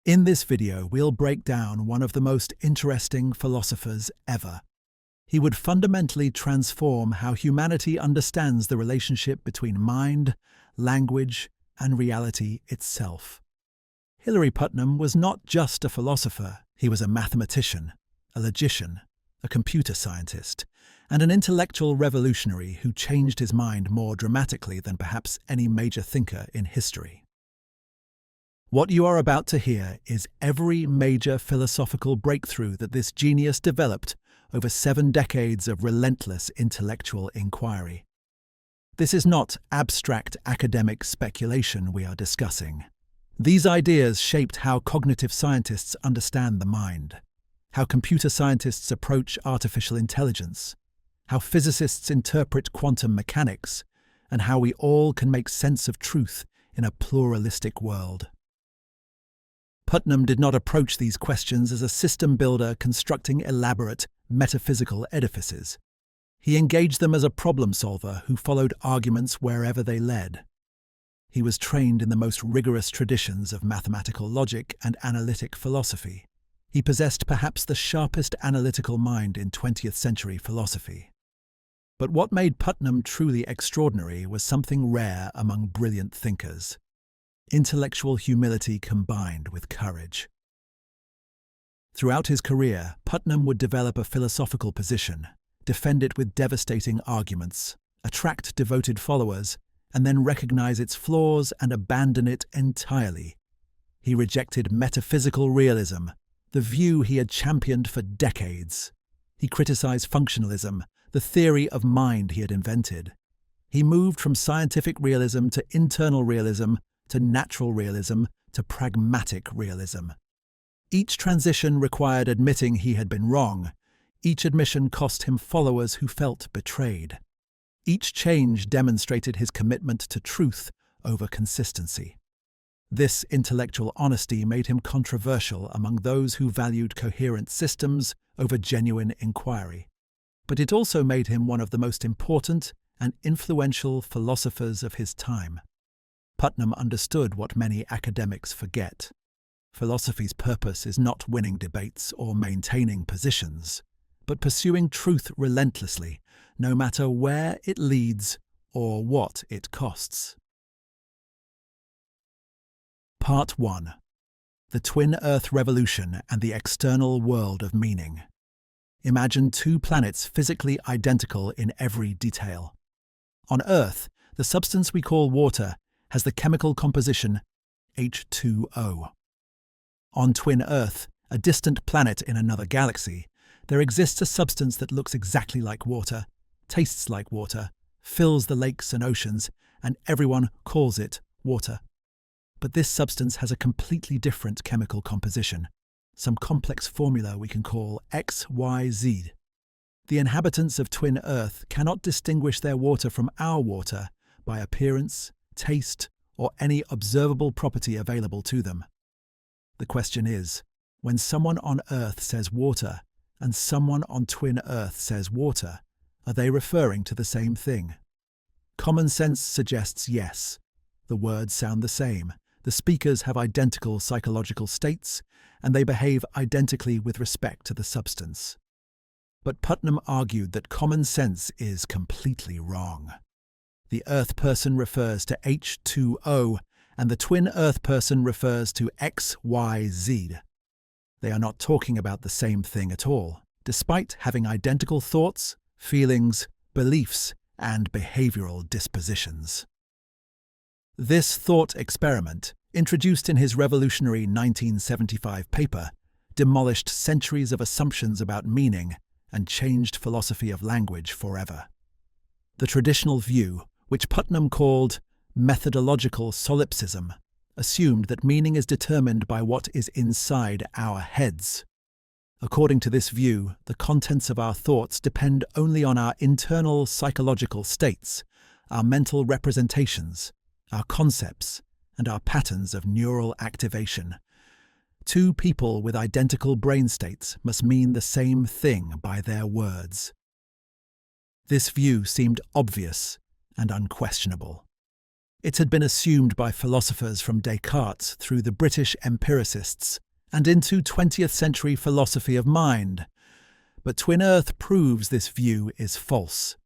In this video, we'll break down one of the most interesting philosophers ever. He would fundamentally transform how humanity understands the relationship between mind, language, and reality itself. Hilary Putnam was not just a philosopher, he was a mathematician, a logician, a computer scientist, and an intellectual revolutionary who changed his mind more dramatically than perhaps any major thinker in history. What you are about to hear is every major philosophical breakthrough that this genius developed over 7 decades of relentless intellectual inquiry. This is not abstract academic speculation we are discussing. These ideas shaped how cognitive scientists understand the mind, how computer scientists approach artificial intelligence, how physicists interpret quantum mechanics, and how we all can make sense of truth in a pluralistic world. Putnam did not approach these questions as a system builder constructing elaborate, metaphysical edifices. He engaged them as a problem solver who followed arguments wherever they led. He was trained in the most rigorous traditions of mathematical logic and analytic philosophy. He possessed perhaps the sharpest analytical mind in 20th century philosophy. But what made Putnam truly extraordinary was something rare among brilliant thinkers: intellectual humility combined with courage. Throughout his career, Putnam would develop a philosophical position, defend it with devastating arguments, attract devoted followers, and then recognize its flaws and abandon it entirely. He rejected metaphysical realism, the view he had championed for decades. He criticized functionalism, the theory of mind he had invented. He moved from scientific realism to internal realism, to natural realism, to pragmatic realism. Each transition required admitting he had been wrong. Each admission cost him followers who felt betrayed. Each change demonstrated his commitment to truth over consistency. This intellectual honesty made him controversial among those who valued coherent systems over genuine inquiry. But it also made him one of the most important and influential philosophers of his time. Putnam understood what many academics forget. Philosophy's purpose is not winning debates or maintaining positions, but pursuing truth relentlessly, no matter where it leads or what it costs. Part 1. The Twin Earth Revolution and the External World of Meaning. Imagine 2 planets physically identical in every detail. On Earth, the substance we call water has the chemical composition H2O. On Twin Earth, a distant planet in another galaxy, there exists a substance that looks exactly like water, tastes like water, fills the lakes and oceans, and everyone calls it water. But this substance has a completely different chemical composition, some complex formula we can call XYZ. The inhabitants of Twin Earth cannot distinguish their water from our water by appearance, taste, or any observable property available to them. The question is, when someone on Earth says water and someone on Twin Earth says water, are they referring to the same thing? Common sense suggests yes. The words sound the same, the speakers have identical psychological states, and they behave identically with respect to the substance. But Putnam argued that common sense is completely wrong. The Earth person refers to H2O, and the Twin Earth person refers to XYZ. They are not talking about the same thing at all, despite having identical thoughts, feelings, beliefs, and behavioral dispositions. This thought experiment, introduced in his revolutionary 1975 paper, demolished centuries of assumptions about meaning and changed philosophy of language forever. The traditional view, which Putnam called methodological solipsism, assumed that meaning is determined by what is inside our heads. According to this view, the contents of our thoughts depend only on our internal psychological states, our mental representations, our concepts, and our patterns of neural activation. 2 people with identical brain states must mean the same thing by their words. This view seemed obvious and unquestionable. It had been assumed by philosophers from Descartes through the British empiricists and into 20th century philosophy of mind. But twin Earth proves this view is false.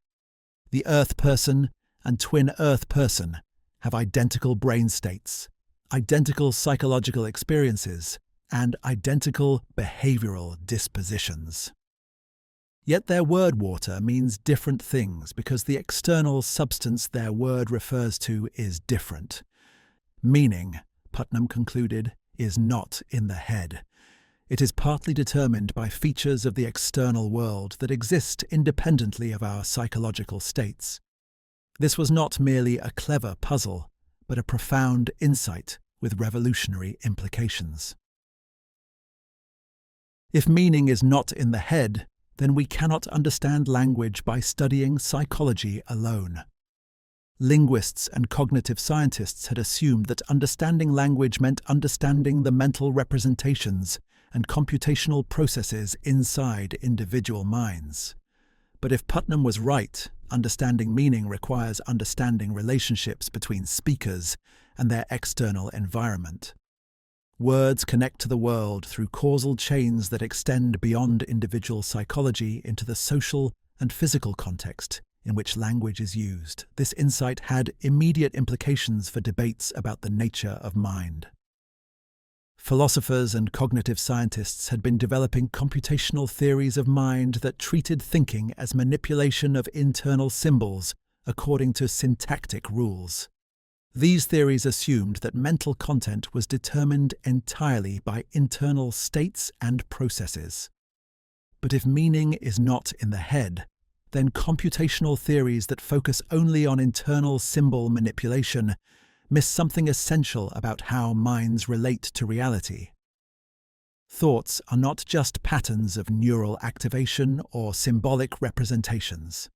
The Earth person and twin Earth person have identical brain states, identical psychological experiences, and identical behavioral dispositions. Yet their word water means different things because the external substance their word refers to is different. Meaning, Putnam concluded, is not in the head. It is partly determined by features of the external world that exist independently of our psychological states. This was not merely a clever puzzle, but a profound insight with revolutionary implications. If meaning is not in the head, then we cannot understand language by studying psychology alone. Linguists and cognitive scientists had assumed that understanding language meant understanding the mental representations and computational processes inside individual minds. But if Putnam was right, understanding meaning requires understanding relationships between speakers and their external environment. Words connect to the world through causal chains that extend beyond individual psychology into the social and physical context in which language is used. This insight had immediate implications for debates about the nature of mind. Philosophers and cognitive scientists had been developing computational theories of mind that treated thinking as manipulation of internal symbols according to syntactic rules. These theories assumed that mental content was determined entirely by internal states and processes. But if meaning is not in the head, then computational theories that focus only on internal symbol manipulation miss something essential about how minds relate to reality. Thoughts are not just patterns of neural activation or symbolic representations.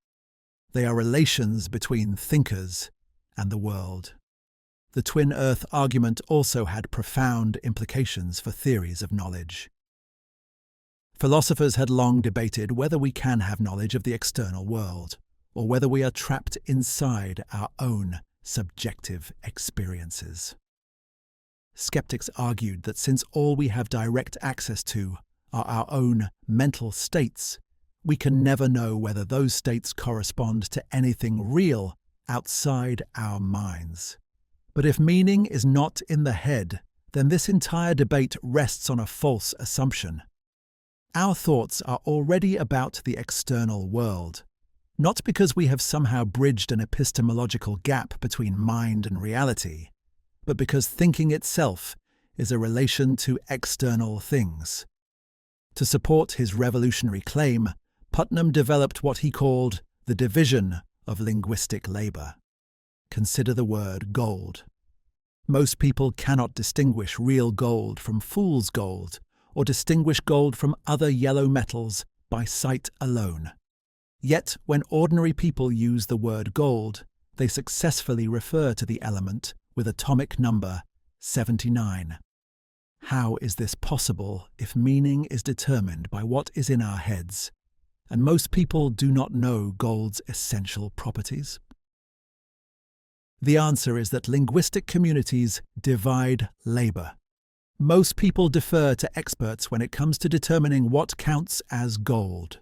They are relations between thinkers and the world. The twin Earth argument also had profound implications for theories of knowledge. Philosophers had long debated whether we can have knowledge of the external world, or whether we are trapped inside our own subjective experiences. Skeptics argued that since all we have direct access to are our own mental states, we can never know whether those states correspond to anything real outside our minds. But if meaning is not in the head, then this entire debate rests on a false assumption. Our thoughts are already about the external world, not because we have somehow bridged an epistemological gap between mind and reality, but because thinking itself is a relation to external things. To support his revolutionary claim, Putnam developed what he called the division of linguistic labor. Consider the word gold. Most people cannot distinguish real gold from fool's gold, or distinguish gold from other yellow metals by sight alone. Yet, when ordinary people use the word gold, they successfully refer to the element with atomic number 79. How is this possible if meaning is determined by what is in our heads, and most people do not know gold's essential properties? The answer is that linguistic communities divide labor. Most people defer to experts when it comes to determining what counts as gold.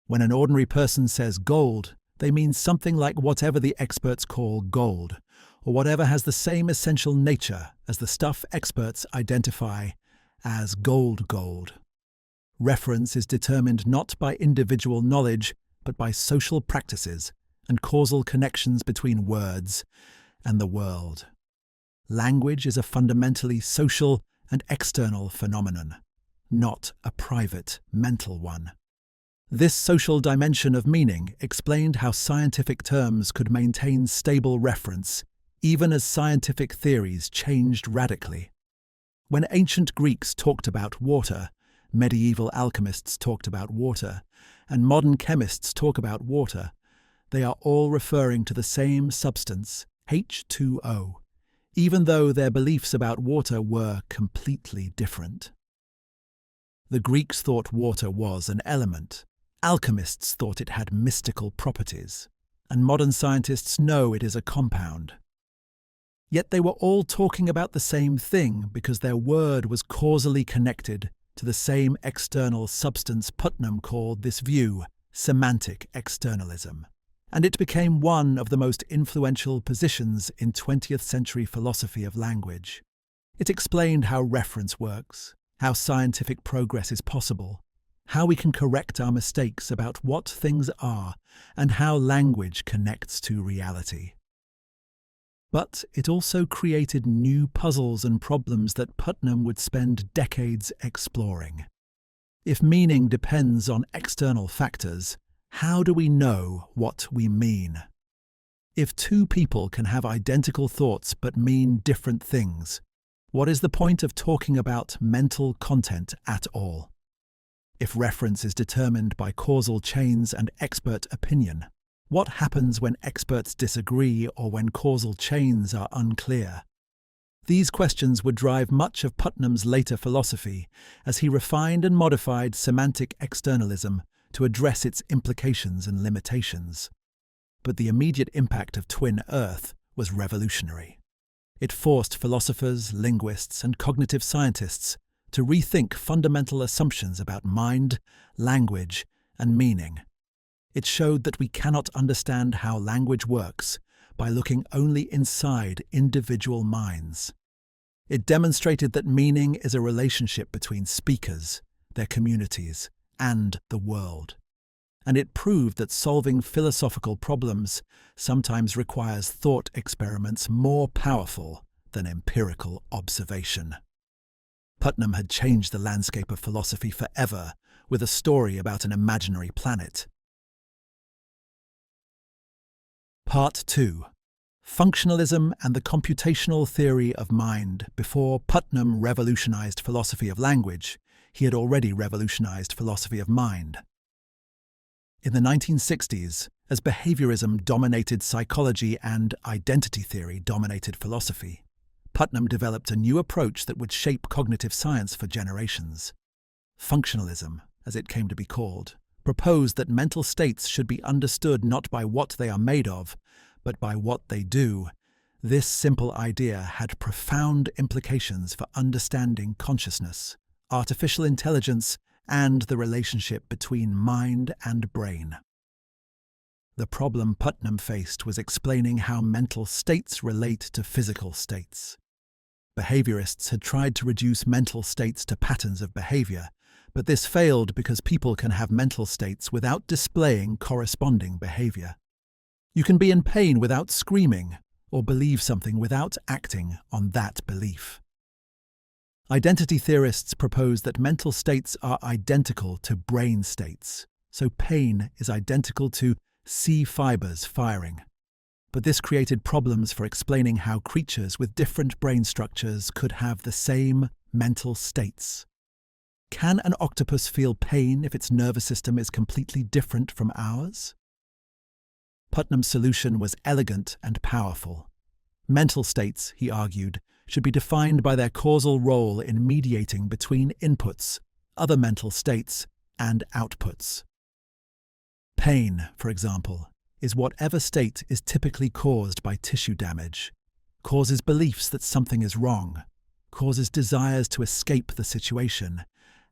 When an ordinary person says gold, they mean something like whatever the experts call gold, or whatever has the same essential nature as the stuff experts identify as gold. Reference is determined not by individual knowledge, but by social practices and causal connections between words and the world. Language is a fundamentally social and external phenomenon, not a private mental one. This social dimension of meaning explained how scientific terms could maintain stable reference even as scientific theories changed radically. When ancient Greeks talked about water, medieval alchemists talked about water, and modern chemists talk about water, they are all referring to the same substance, H2O, even though their beliefs about water were completely different. The Greeks thought water was an element, alchemists thought it had mystical properties, and modern scientists know it is a compound. Yet they were all talking about the same thing because their word was causally connected to the same external substance. Putnam called this view semantic externalism, and it became one of the most influential positions in 20th century philosophy of language. It explained how reference works, how scientific progress is possible, how we can correct our mistakes about what things are, and how language connects to reality. But it also created new puzzles and problems that Putnam would spend decades exploring. If meaning depends on external factors, how do we know what we mean? If two people can have identical thoughts but mean different things, what is the point of talking about mental content at all? If reference is determined by causal chains and expert opinion, what happens when experts disagree or when causal chains are unclear? These questions would drive much of Putnam's later philosophy as he refined and modified semantic externalism to address its implications and limitations. But the immediate impact of Twin Earth was revolutionary. It forced philosophers, linguists, and cognitive scientists to rethink fundamental assumptions about mind, language, and meaning. It showed that we cannot understand how language works by looking only inside individual minds. It demonstrated that meaning is a relationship between speakers, their communities, and the world. And it proved that solving philosophical problems sometimes requires thought experiments more powerful than empirical observation. Putnam had changed the landscape of philosophy forever with a story about an imaginary planet. Part 2. Functionalism and the computational theory of mind. Before Putnam revolutionized philosophy of language, he had already revolutionized philosophy of mind. In the 1960s, as behaviorism dominated psychology and identity theory dominated philosophy, Putnam developed a new approach that would shape cognitive science for generations. Functionalism, as it came to be called, proposed that mental states should be understood not by what they are made of, but by what they do. This simple idea had profound implications for understanding consciousness, artificial intelligence, and the relationship between mind and brain. The problem Putnam faced was explaining how mental states relate to physical states. Behaviorists had tried to reduce mental states to patterns of behavior, but this failed because people can have mental states without displaying corresponding behavior. You can be in pain without screaming, or believe something without acting on that belief. Identity theorists propose that mental states are identical to brain states, so pain is identical to C fibers firing. But this created problems for explaining how creatures with different brain structures could have the same mental states. Can an octopus feel pain if its nervous system is completely different from ours? Putnam's solution was elegant and powerful. Mental states, he argued, should be defined by their causal role in mediating between inputs, other mental states, and outputs. Pain, for example, is whatever state is typically caused by tissue damage, causes beliefs that something is wrong, causes desires to escape the situation,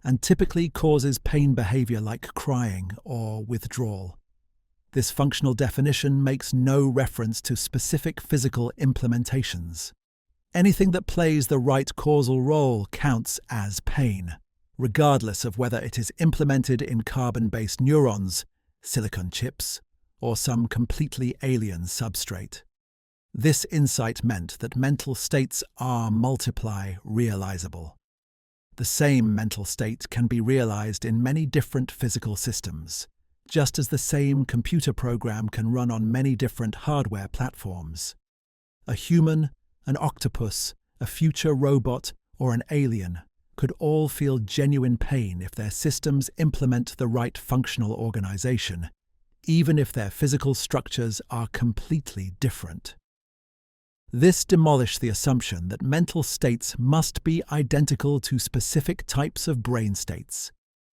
and typically causes pain behavior like crying or withdrawal. This functional definition makes no reference to specific physical implementations. Anything that plays the right causal role counts as pain, regardless of whether it is implemented in carbon-based neurons, silicon chips, or some completely alien substrate. This insight meant that mental states are realizable. The same mental state can be realized in many different physical systems, just as the same computer program can run on many different hardware platforms. A human, an octopus, a future robot, or an alien could all feel genuine pain if their systems implement the right functional organization, even if their physical structures are completely different. This demolished the assumption that mental states must be identical to specific types of brain states,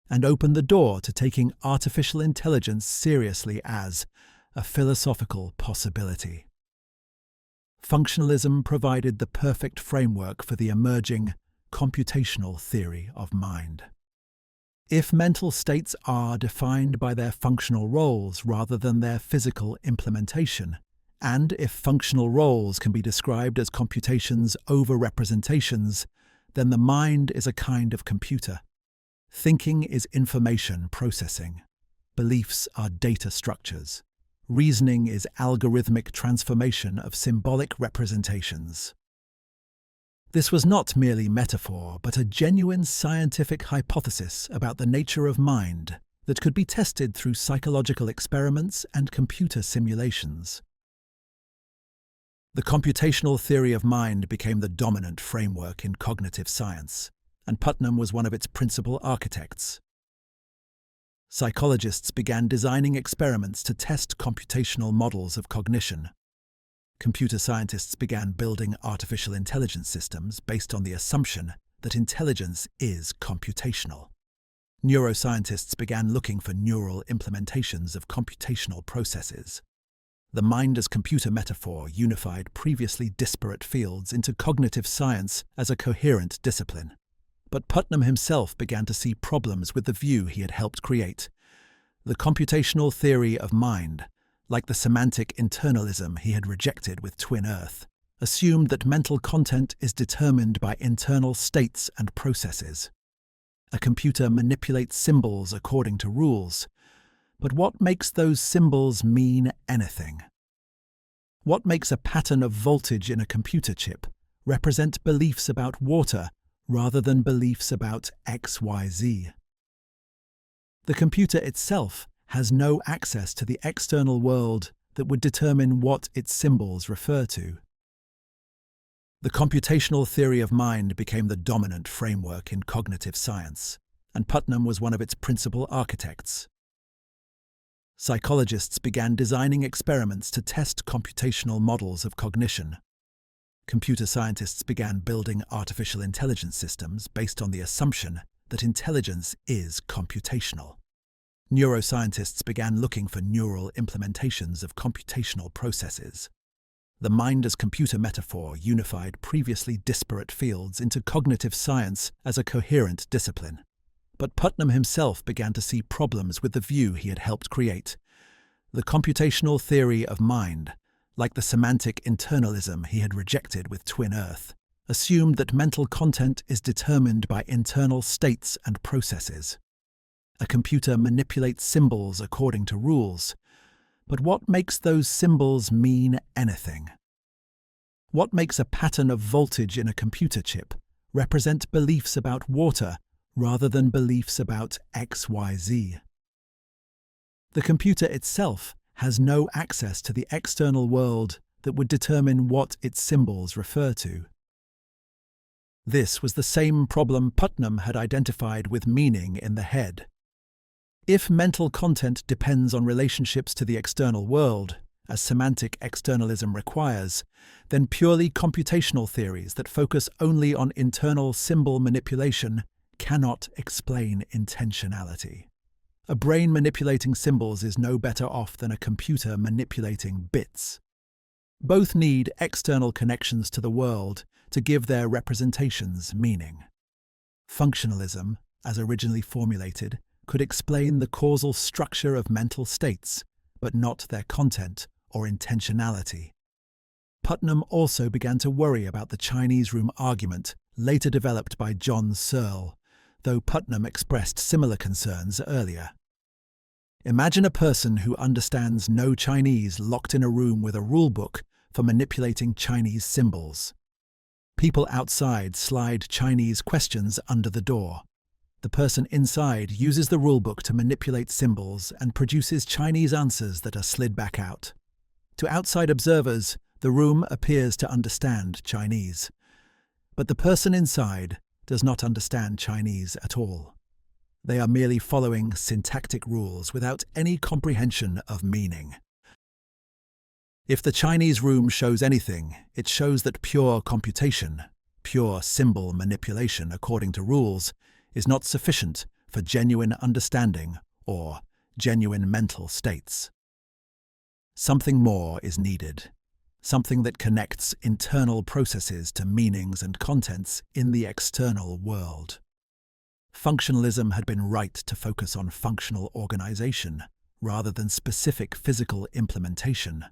and opened the door to taking artificial intelligence seriously as a philosophical possibility. Functionalism provided the perfect framework for the emerging computational theory of mind. If mental states are defined by their functional roles rather than their physical implementation, and if functional roles can be described as computations over representations, then the mind is a kind of computer. Thinking is information processing. Beliefs are data structures. Reasoning is algorithmic transformation of symbolic representations. This was not merely metaphor, but a genuine scientific hypothesis about the nature of mind that could be tested through psychological experiments and computer simulations. The computational theory of mind became the dominant framework in cognitive science, and Putnam was one of its principal architects. Psychologists began designing experiments to test computational models of cognition. Computer scientists began building artificial intelligence systems based on the assumption that intelligence is computational. Neuroscientists began looking for neural implementations of computational processes. The mind as computer metaphor unified previously disparate fields into cognitive science as a coherent discipline. But Putnam himself began to see problems with the view he had helped create. The computational theory of mind, like the semantic internalism he had rejected with Twin Earth, assumed that mental content is determined by internal states and processes. A computer manipulates symbols according to rules, but what makes those symbols mean anything? What makes a pattern of voltage in a computer chip represent beliefs about water rather than beliefs about XYZ? The computer itself has no access to the external world that would determine what its symbols refer to. The computational theory of mind became the dominant framework in cognitive science, and Putnam was one of its principal architects. Psychologists began designing experiments to test computational models of cognition. Computer scientists began building artificial intelligence systems based on the assumption that intelligence is computational. Neuroscientists began looking for neural implementations of computational processes. The mind as computer metaphor unified previously disparate fields into cognitive science as a coherent discipline. But Putnam himself began to see problems with the view he had helped create. The computational theory of mind, like the semantic internalism he had rejected with Twin Earth, assumed that mental content is determined by internal states and processes. A computer manipulates symbols according to rules, but what makes those symbols mean anything? What makes a pattern of voltage in a computer chip represent beliefs about water rather than beliefs about XYZ? The computer itself has no access to the external world that would determine what its symbols refer to. This was the same problem Putnam had identified with meaning in the head. If mental content depends on relationships to the external world, as semantic externalism requires, then purely computational theories that focus only on internal symbol manipulation cannot explain intentionality. A brain manipulating symbols is no better off than a computer manipulating bits. Both need external connections to the world to give their representations meaning. Functionalism, as originally formulated, could explain the causal structure of mental states, but not their content or intentionality. Putnam also began to worry about the Chinese room argument later developed by John Searle, though Putnam expressed similar concerns earlier. Imagine a person who understands no Chinese locked in a room with a rulebook for manipulating Chinese symbols. People outside slide Chinese questions under the door. The person inside uses the rulebook to manipulate symbols and produces Chinese answers that are slid back out. To outside observers, the room appears to understand Chinese, but the person inside does not understand Chinese at all. They are merely following syntactic rules without any comprehension of meaning. If the Chinese room shows anything, it shows that pure computation, pure symbol manipulation according to rules, is not sufficient for genuine understanding or genuine mental states. Something more is needed. something that connects internal processes to meanings and contents in the external world. Functionalism had been right to focus on functional organization rather than specific physical implementation,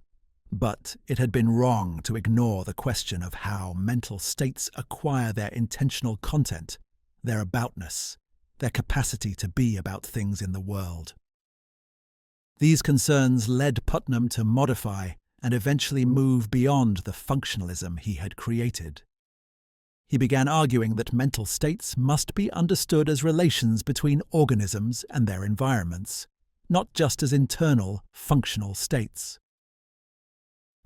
but it had been wrong to ignore the question of how mental states acquire their intentional content, their aboutness, their capacity to be about things in the world. These concerns led Putnam to modify and eventually move beyond the functionalism he had created. He began arguing that mental states must be understood as relations between organisms and their environments, not just as internal, functional states.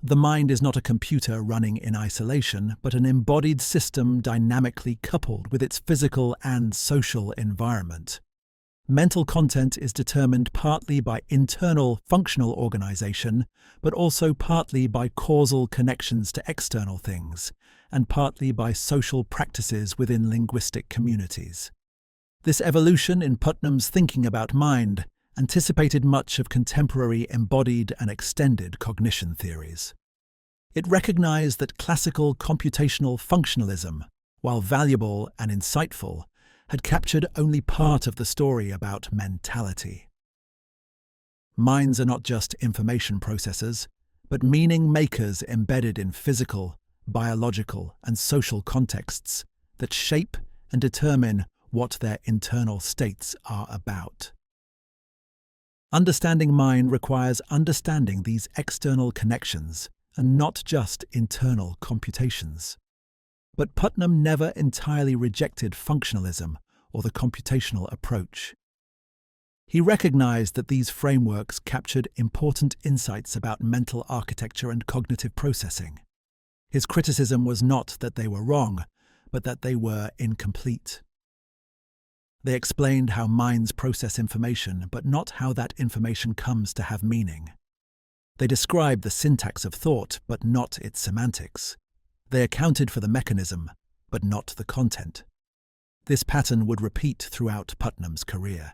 The mind is not a computer running in isolation, but an embodied system dynamically coupled with its physical and social environment. Mental content is determined partly by internal functional organization, but also partly by causal connections to external things, and partly by social practices within linguistic communities. This evolution in Putnam's thinking about mind anticipated much of contemporary embodied and extended cognition theories. It recognized that classical computational functionalism, while valuable and insightful, had captured only part of the story about mentality. Minds are not just information processors, but meaning makers embedded in physical, biological, and social contexts that shape and determine what their internal states are about. Understanding mind requires understanding these external connections and not just internal computations. But Putnam never entirely rejected functionalism or the computational approach. He recognized that these frameworks captured important insights about mental architecture and cognitive processing. His criticism was not that they were wrong, but that they were incomplete. They explained how minds process information, but not how that information comes to have meaning. They described the syntax of thought, but not its semantics. They accounted for the mechanism, but not the content. This pattern would repeat throughout Putnam's career.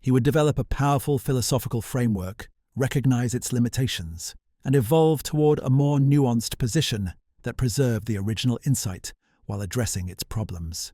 He would develop a powerful philosophical framework, recognize its limitations, and evolve toward a more nuanced position that preserved the original insight while addressing its problems.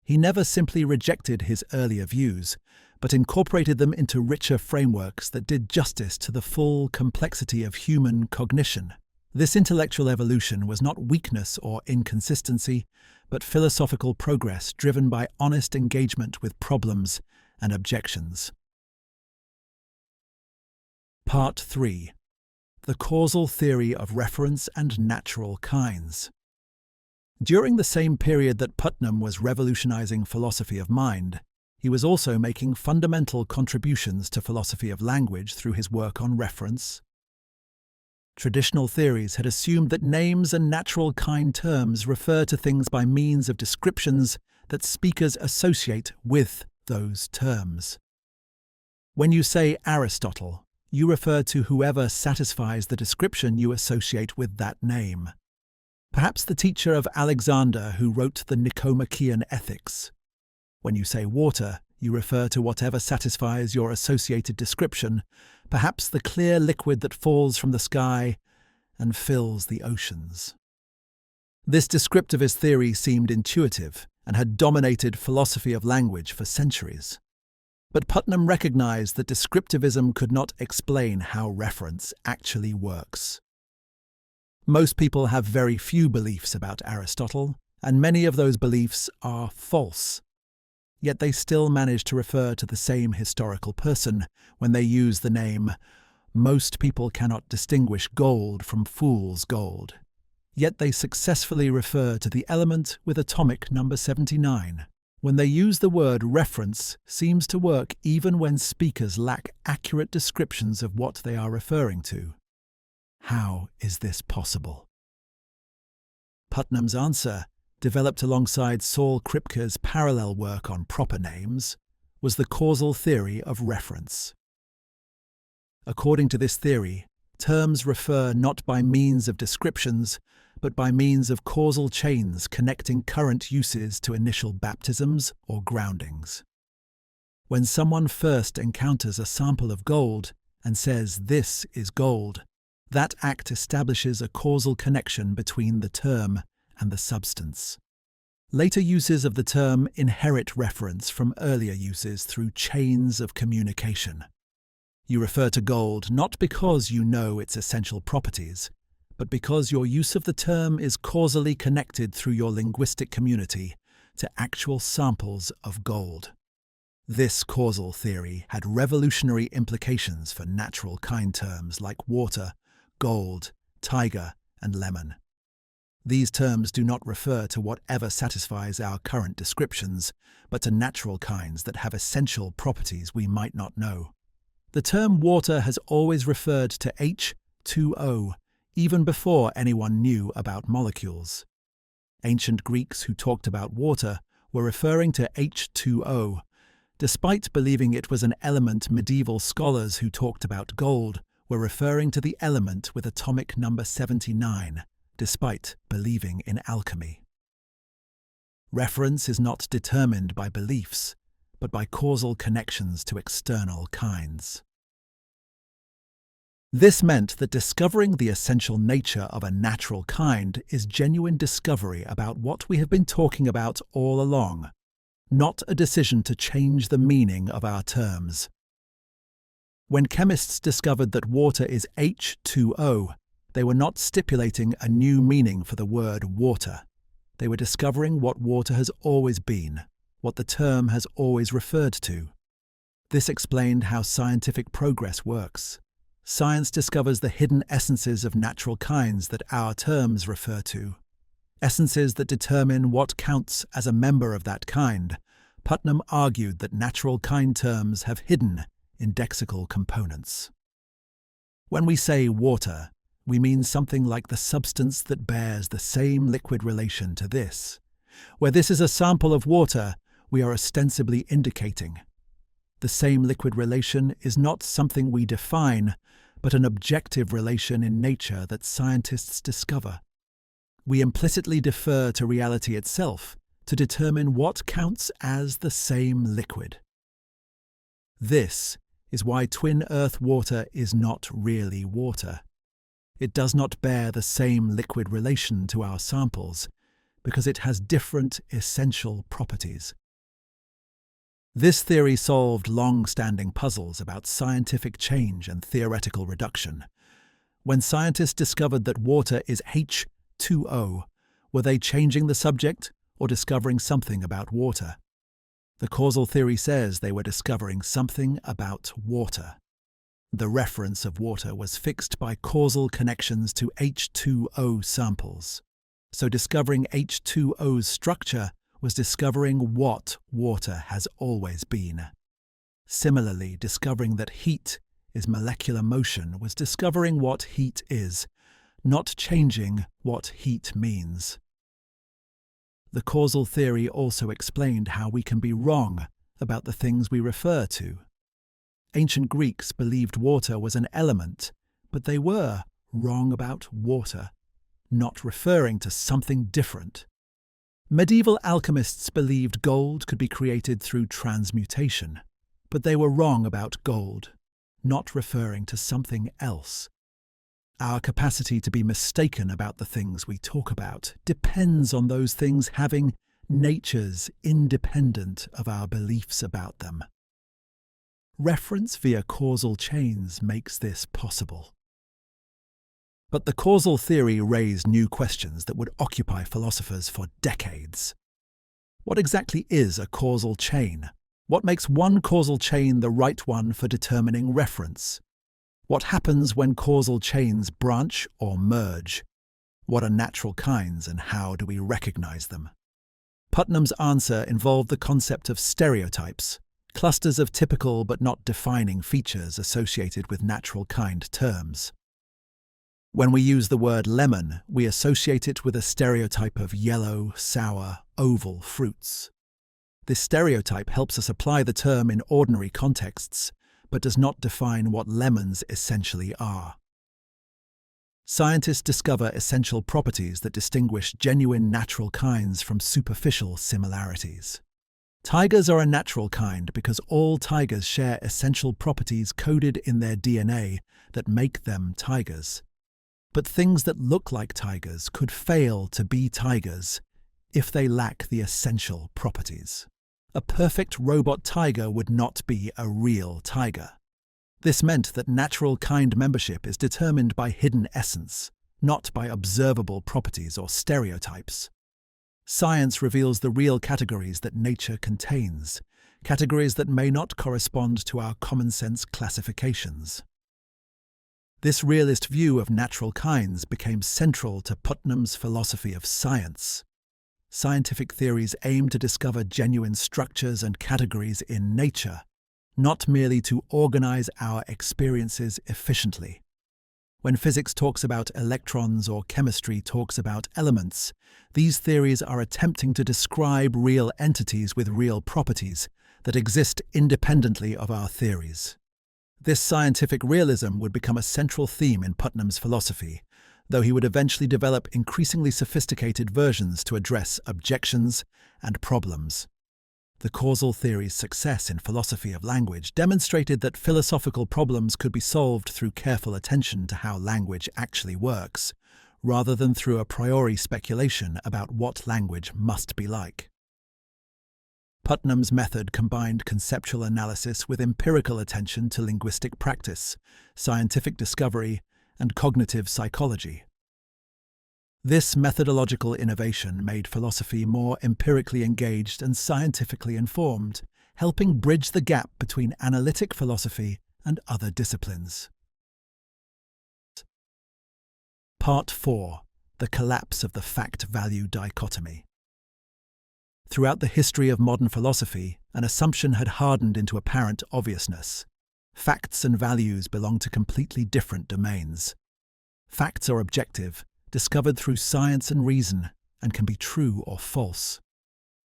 He never simply rejected his earlier views, but incorporated them into richer frameworks that did justice to the full complexity of human cognition. This intellectual evolution was not weakness or inconsistency, but philosophical progress driven by honest engagement with problems and objections. Part 3. The Causal Theory of Reference and Natural Kinds. During the same period that Putnam was revolutionizing philosophy of mind, he was also making fundamental contributions to philosophy of language through his work on reference. Traditional theories had assumed that names and natural kind terms refer to things by means of descriptions that speakers associate with those terms. When you say Aristotle, you refer to whoever satisfies the description you associate with that name. Perhaps the teacher of Alexander who wrote the Nicomachean Ethics. When you say water, you refer to whatever satisfies your associated description, perhaps the clear liquid that falls from the sky and fills the oceans. This descriptivist theory seemed intuitive and had dominated philosophy of language for centuries. But Putnam recognized that descriptivism could not explain how reference actually works. Most people have very few beliefs about Aristotle, and many of those beliefs are false. Yet they still manage to refer to the same historical person when they use the name, "Most people cannot distinguish gold from fool's gold." Yet they successfully refer to the element with atomic number 79. When they use the word reference seems to work even when speakers lack accurate descriptions of what they are referring to. How is this possible? Putnam's answer, developed alongside Saul Kripke's parallel work on proper names, was the causal theory of reference. According to this theory, terms refer not by means of descriptions, but by means of causal chains connecting current uses to initial baptisms or groundings. When someone first encounters a sample of gold and says, "This is gold," That act establishes a causal connection between the term and the substance. Later uses of the term inherit reference from earlier uses through chains of communication. You refer to gold not because you know its essential properties, but because your use of the term is causally connected through your linguistic community to actual samples of gold. This causal theory had revolutionary implications for natural kind terms like water, gold, tiger, and lemon. These terms do not refer to whatever satisfies our current descriptions, but to natural kinds that have essential properties we might not know. The term water has always referred to H2O, even before anyone knew about molecules. Ancient Greeks who talked about water were referring to H2O. Despite believing it was an element, medieval scholars who talked about gold were referring to the element with atomic number 79, despite believing in alchemy. Reference is not determined by beliefs, but by causal connections to external kinds. This meant that discovering the essential nature of a natural kind is genuine discovery about what we have been talking about all along, not a decision to change the meaning of our terms. When chemists discovered that water is H2O, they were not stipulating a new meaning for the word water. They were discovering what water has always been, what the term has always referred to. This explained how scientific progress works. Science discovers the hidden essences of natural kinds that our terms refer to, essences that determine what counts as a member of that kind. Putnam argued that natural kind terms have hidden, indexical components. When we say water, we mean something like the substance that bears the same liquid relation to this. Where this is a sample of water, we are ostensibly indicating. The same liquid relation is not something we define, but an objective relation in nature that scientists discover. We implicitly defer to reality itself to determine what counts as the same liquid. This is why twin earth water is not really water. It does not bear the same liquid relation to our samples because it has different essential properties. This theory solved long-standing puzzles about scientific change and theoretical reduction. When scientists discovered that water is H2O, were they changing the subject or discovering something about water? The causal theory says they were discovering something about water. The reference of water was fixed by causal connections to H2O samples. So discovering H2O's structure was discovering what water has always been. Similarly, discovering that heat is molecular motion was discovering what heat is, not changing what heat means. The causal theory also explained how we can be wrong about the things we refer to. Ancient Greeks believed water was an element, but they were wrong about water, not referring to something different. Medieval alchemists believed gold could be created through transmutation, but they were wrong about gold, not referring to something else. Our capacity to be mistaken about the things we talk about depends on those things having natures independent of our beliefs about them. Reference via causal chains makes this possible. But the causal theory raised new questions that would occupy philosophers for decades. What exactly is a causal chain? What makes one causal chain the right one for determining reference? What happens when causal chains branch or merge? What are natural kinds and how do we recognize them? Putnam's answer involved the concept of stereotypes, clusters of typical but not defining features associated with natural kind terms. When we use the word lemon, we associate it with a stereotype of yellow, sour, oval fruits. This stereotype helps us apply the term in ordinary contexts, but does not define what lemons essentially are. Scientists discover essential properties that distinguish genuine natural kinds from superficial similarities. Tigers are a natural kind because all tigers share essential properties coded in their DNA that make them tigers. But things that look like tigers could fail to be tigers if they lack the essential properties. A perfect robot tiger would not be a real tiger. This meant that natural kind membership is determined by hidden essence, not by observable properties or stereotypes. Science reveals the real categories that nature contains, categories that may not correspond to our common-sense classifications. This realist view of natural kinds became central to Putnam's philosophy of science. Scientific theories aim to discover genuine structures and categories in nature, not merely to organize our experiences efficiently. When physics talks about electrons or chemistry talks about elements, these theories are attempting to describe real entities with real properties that exist independently of our theories. This scientific realism would become a central theme in Putnam's philosophy, though he would eventually develop increasingly sophisticated versions to address objections and problems. The causal theory's success in philosophy of language demonstrated that philosophical problems could be solved through careful attention to how language actually works, rather than through a priori speculation about what language must be like. Putnam's method combined conceptual analysis with empirical attention to linguistic practice, scientific discovery, and cognitive psychology. This methodological innovation made philosophy more empirically engaged and scientifically informed, helping bridge the gap between analytic philosophy and other disciplines. Part 4. The collapse of the fact-value dichotomy. Throughout the history of modern philosophy, an assumption had hardened into apparent obviousness. Facts and values belong to completely different domains. Facts are objective, discovered through science and reason, and can be true or false.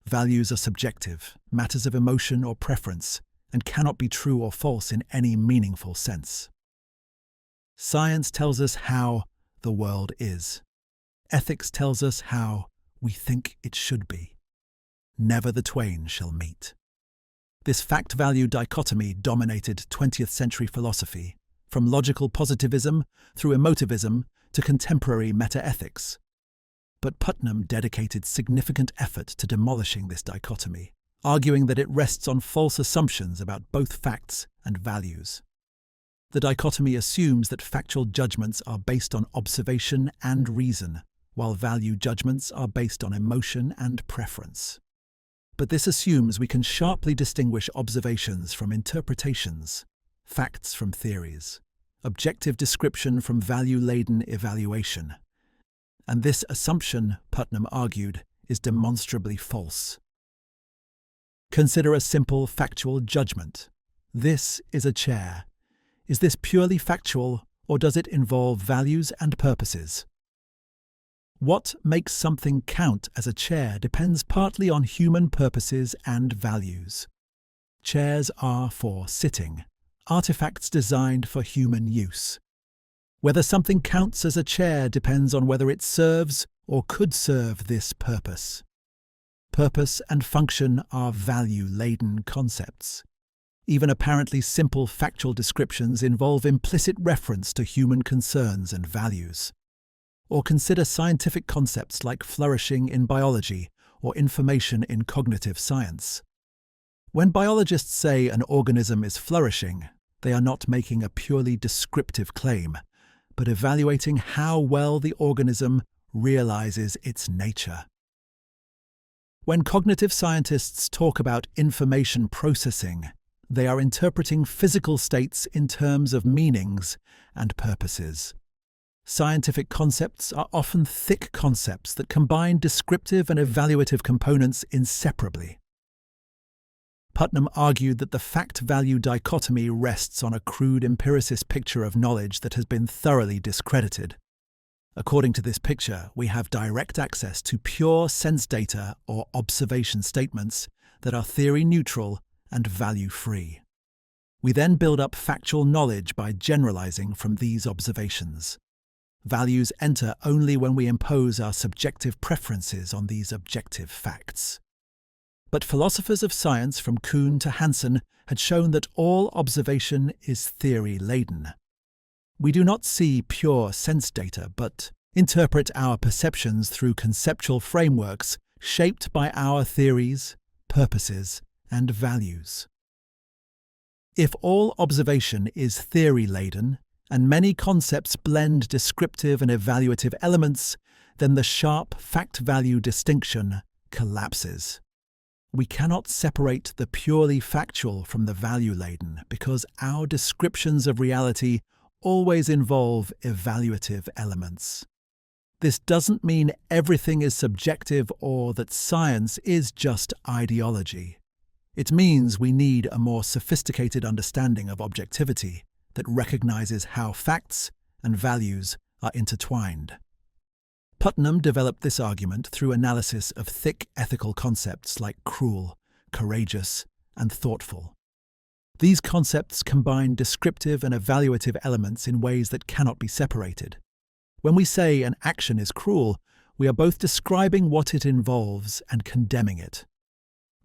Values are subjective, matters of emotion or preference, and cannot be true or false in any meaningful sense. Science tells us how the world is. Ethics tells us how we think it should be. Never the twain shall meet. This fact-value dichotomy dominated 20th century philosophy, from logical positivism through emotivism to contemporary metaethics. But Putnam dedicated significant effort to demolishing this dichotomy, arguing that it rests on false assumptions about both facts and values. The dichotomy assumes that factual judgments are based on observation and reason, while value judgments are based on emotion and preference. But this assumes we can sharply distinguish observations from interpretations, facts from theories, objective description from value-laden evaluation. And this assumption, Putnam argued, is demonstrably false. Consider a simple factual judgment. This is a chair. Is this purely factual, or does it involve values and purposes? What makes something count as a chair depends partly on human purposes and values. Chairs are for sitting, artifacts designed for human use. Whether something counts as a chair depends on whether it serves or could serve this purpose. Purpose and function are value-laden concepts. Even apparently simple factual descriptions involve implicit reference to human concerns and values. Or consider scientific concepts like flourishing in biology or information in cognitive science. When biologists say an organism is flourishing, they are not making a purely descriptive claim, but evaluating how well the organism realizes its nature. When cognitive scientists talk about information processing, they are interpreting physical states in terms of meanings and purposes. Scientific concepts are often thick concepts that combine descriptive and evaluative components inseparably. Putnam argued that the fact-value dichotomy rests on a crude empiricist picture of knowledge that has been thoroughly discredited. According to this picture, we have direct access to pure sense data or observation statements that are theory-neutral and value-free. We then build up factual knowledge by generalizing from these observations. Values enter only when we impose our subjective preferences on these objective facts. But philosophers of science from Kuhn to Hansen had shown that all observation is theory-laden. We do not see pure sense data, but interpret our perceptions through conceptual frameworks shaped by our theories, purposes, and values. If all observation is theory-laden, and many concepts blend descriptive and evaluative elements, then the sharp fact-value distinction collapses. We cannot separate the purely factual from the value-laden because our descriptions of reality always involve evaluative elements. This doesn't mean everything is subjective or that science is just ideology. It means we need a more sophisticated understanding of objectivity that recognizes how facts and values are intertwined. Putnam developed this argument through analysis of thick ethical concepts like cruel, courageous, and thoughtful. These concepts combine descriptive and evaluative elements in ways that cannot be separated. When we say an action is cruel, we are both describing what it involves and condemning it.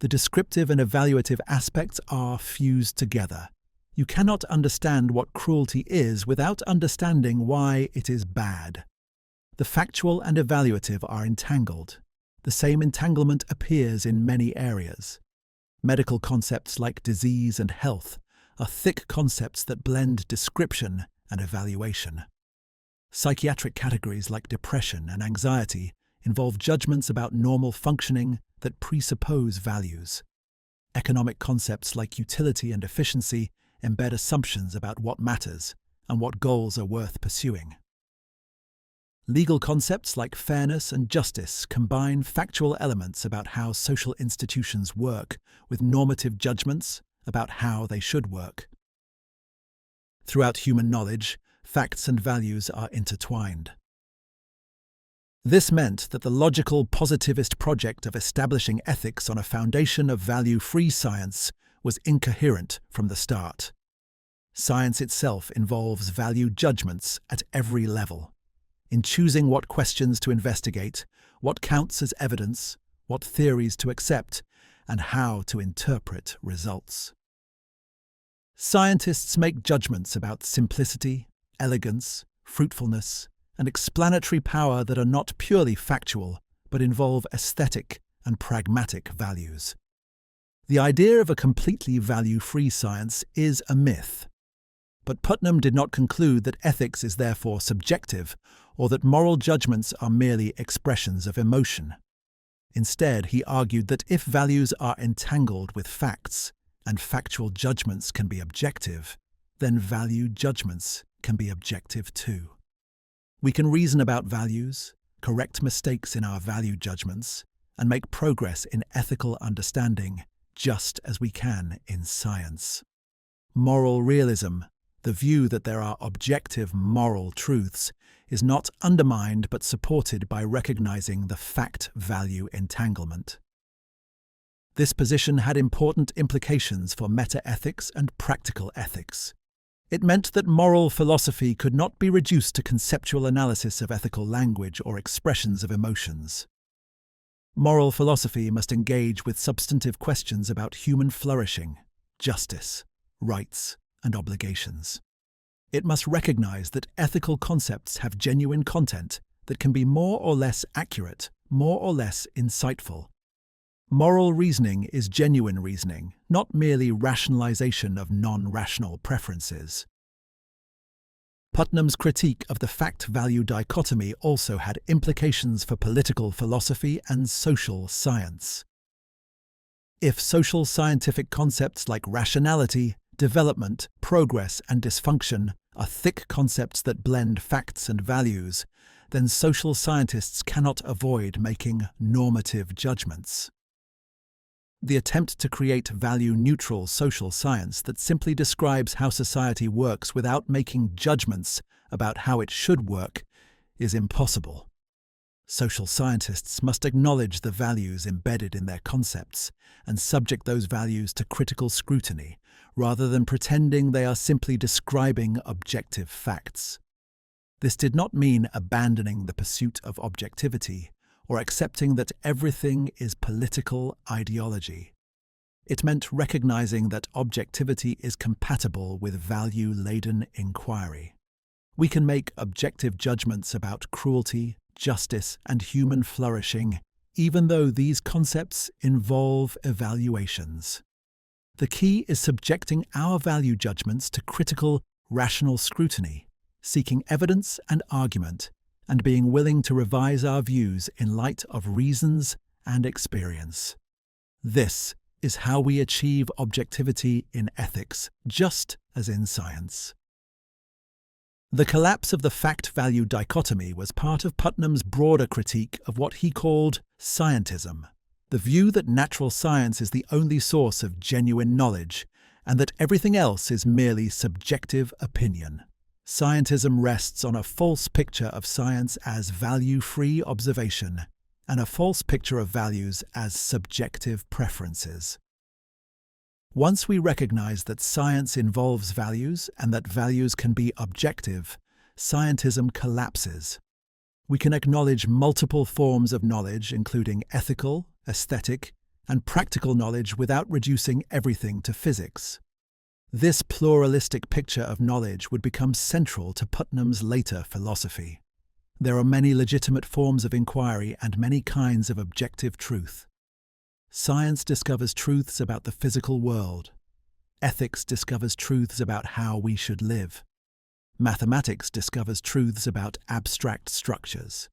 The descriptive and evaluative aspects are fused together. You cannot understand what cruelty is without understanding why it is bad. The factual and evaluative are entangled. The same entanglement appears in many areas. Medical concepts like disease and health are thick concepts that blend description and evaluation. Psychiatric categories like depression and anxiety involve judgments about normal functioning that presuppose values. Economic concepts like utility and efficiency embed assumptions about what matters and what goals are worth pursuing. Legal concepts like fairness and justice combine factual elements about how social institutions work with normative judgments about how they should work. Throughout human knowledge, facts and values are intertwined. This meant that the logical positivist project of establishing ethics on a foundation of value-free science was incoherent from the start. Science itself involves value judgments at every level. In choosing what questions to investigate, what counts as evidence, what theories to accept, and how to interpret results. Scientists make judgments about simplicity, elegance, fruitfulness, and explanatory power that are not purely factual, but involve aesthetic and pragmatic values. The idea of a completely value-free science is a myth. But Putnam did not conclude that ethics is therefore subjective, or that moral judgments are merely expressions of emotion. Instead, he argued that if values are entangled with facts, and factual judgments can be objective, then value judgments can be objective too. We can reason about values, correct mistakes in our value judgments, and make progress in ethical understanding just as we can in science. Moral realism, the view that there are objective moral truths, is not undermined but supported by recognizing the fact-value entanglement. This position had important implications for metaethics and practical ethics. It meant that moral philosophy could not be reduced to conceptual analysis of ethical language or expressions of emotions. Moral philosophy must engage with substantive questions about human flourishing, justice, rights, and obligations. It must recognize that ethical concepts have genuine content that can be more or less accurate, more or less insightful. Moral reasoning is genuine reasoning, not merely rationalization of non-rational preferences. Putnam's critique of the fact-value dichotomy also had implications for political philosophy and social science. If social scientific concepts like rationality, development, progress, and dysfunction are thick concepts that blend facts and values, then social scientists cannot avoid making normative judgments. The attempt to create value-neutral social science that simply describes how society works without making judgments about how it should work is impossible. Social scientists must acknowledge the values embedded in their concepts and subject those values to critical scrutiny, rather than pretending they are simply describing objective facts. This did not mean abandoning the pursuit of objectivity or accepting that everything is political ideology. It meant recognizing that objectivity is compatible with value-laden inquiry. We can make objective judgments about cruelty, justice, and human flourishing, even though these concepts involve evaluations. The key is subjecting our value judgments to critical, rational scrutiny, seeking evidence and argument, and being willing to revise our views in light of reasons and experience. This is how we achieve objectivity in ethics, just as in science. The collapse of the fact-value dichotomy was part of Putnam's broader critique of what he called scientism, the view that natural science is the only source of genuine knowledge and that everything else is merely subjective opinion. Scientism rests on a false picture of science as value-free observation and a false picture of values as subjective preferences. Once we recognize that science involves values and that values can be objective, scientism collapses. We can acknowledge multiple forms of knowledge, including ethical, aesthetic, and practical knowledge, without reducing everything to physics. This pluralistic picture of knowledge would become central to Putnam's later philosophy. There are many legitimate forms of inquiry and many kinds of objective truth. Science discovers truths about the physical world. Ethics discovers truths about how we should live. Mathematics discovers truths about abstract structures.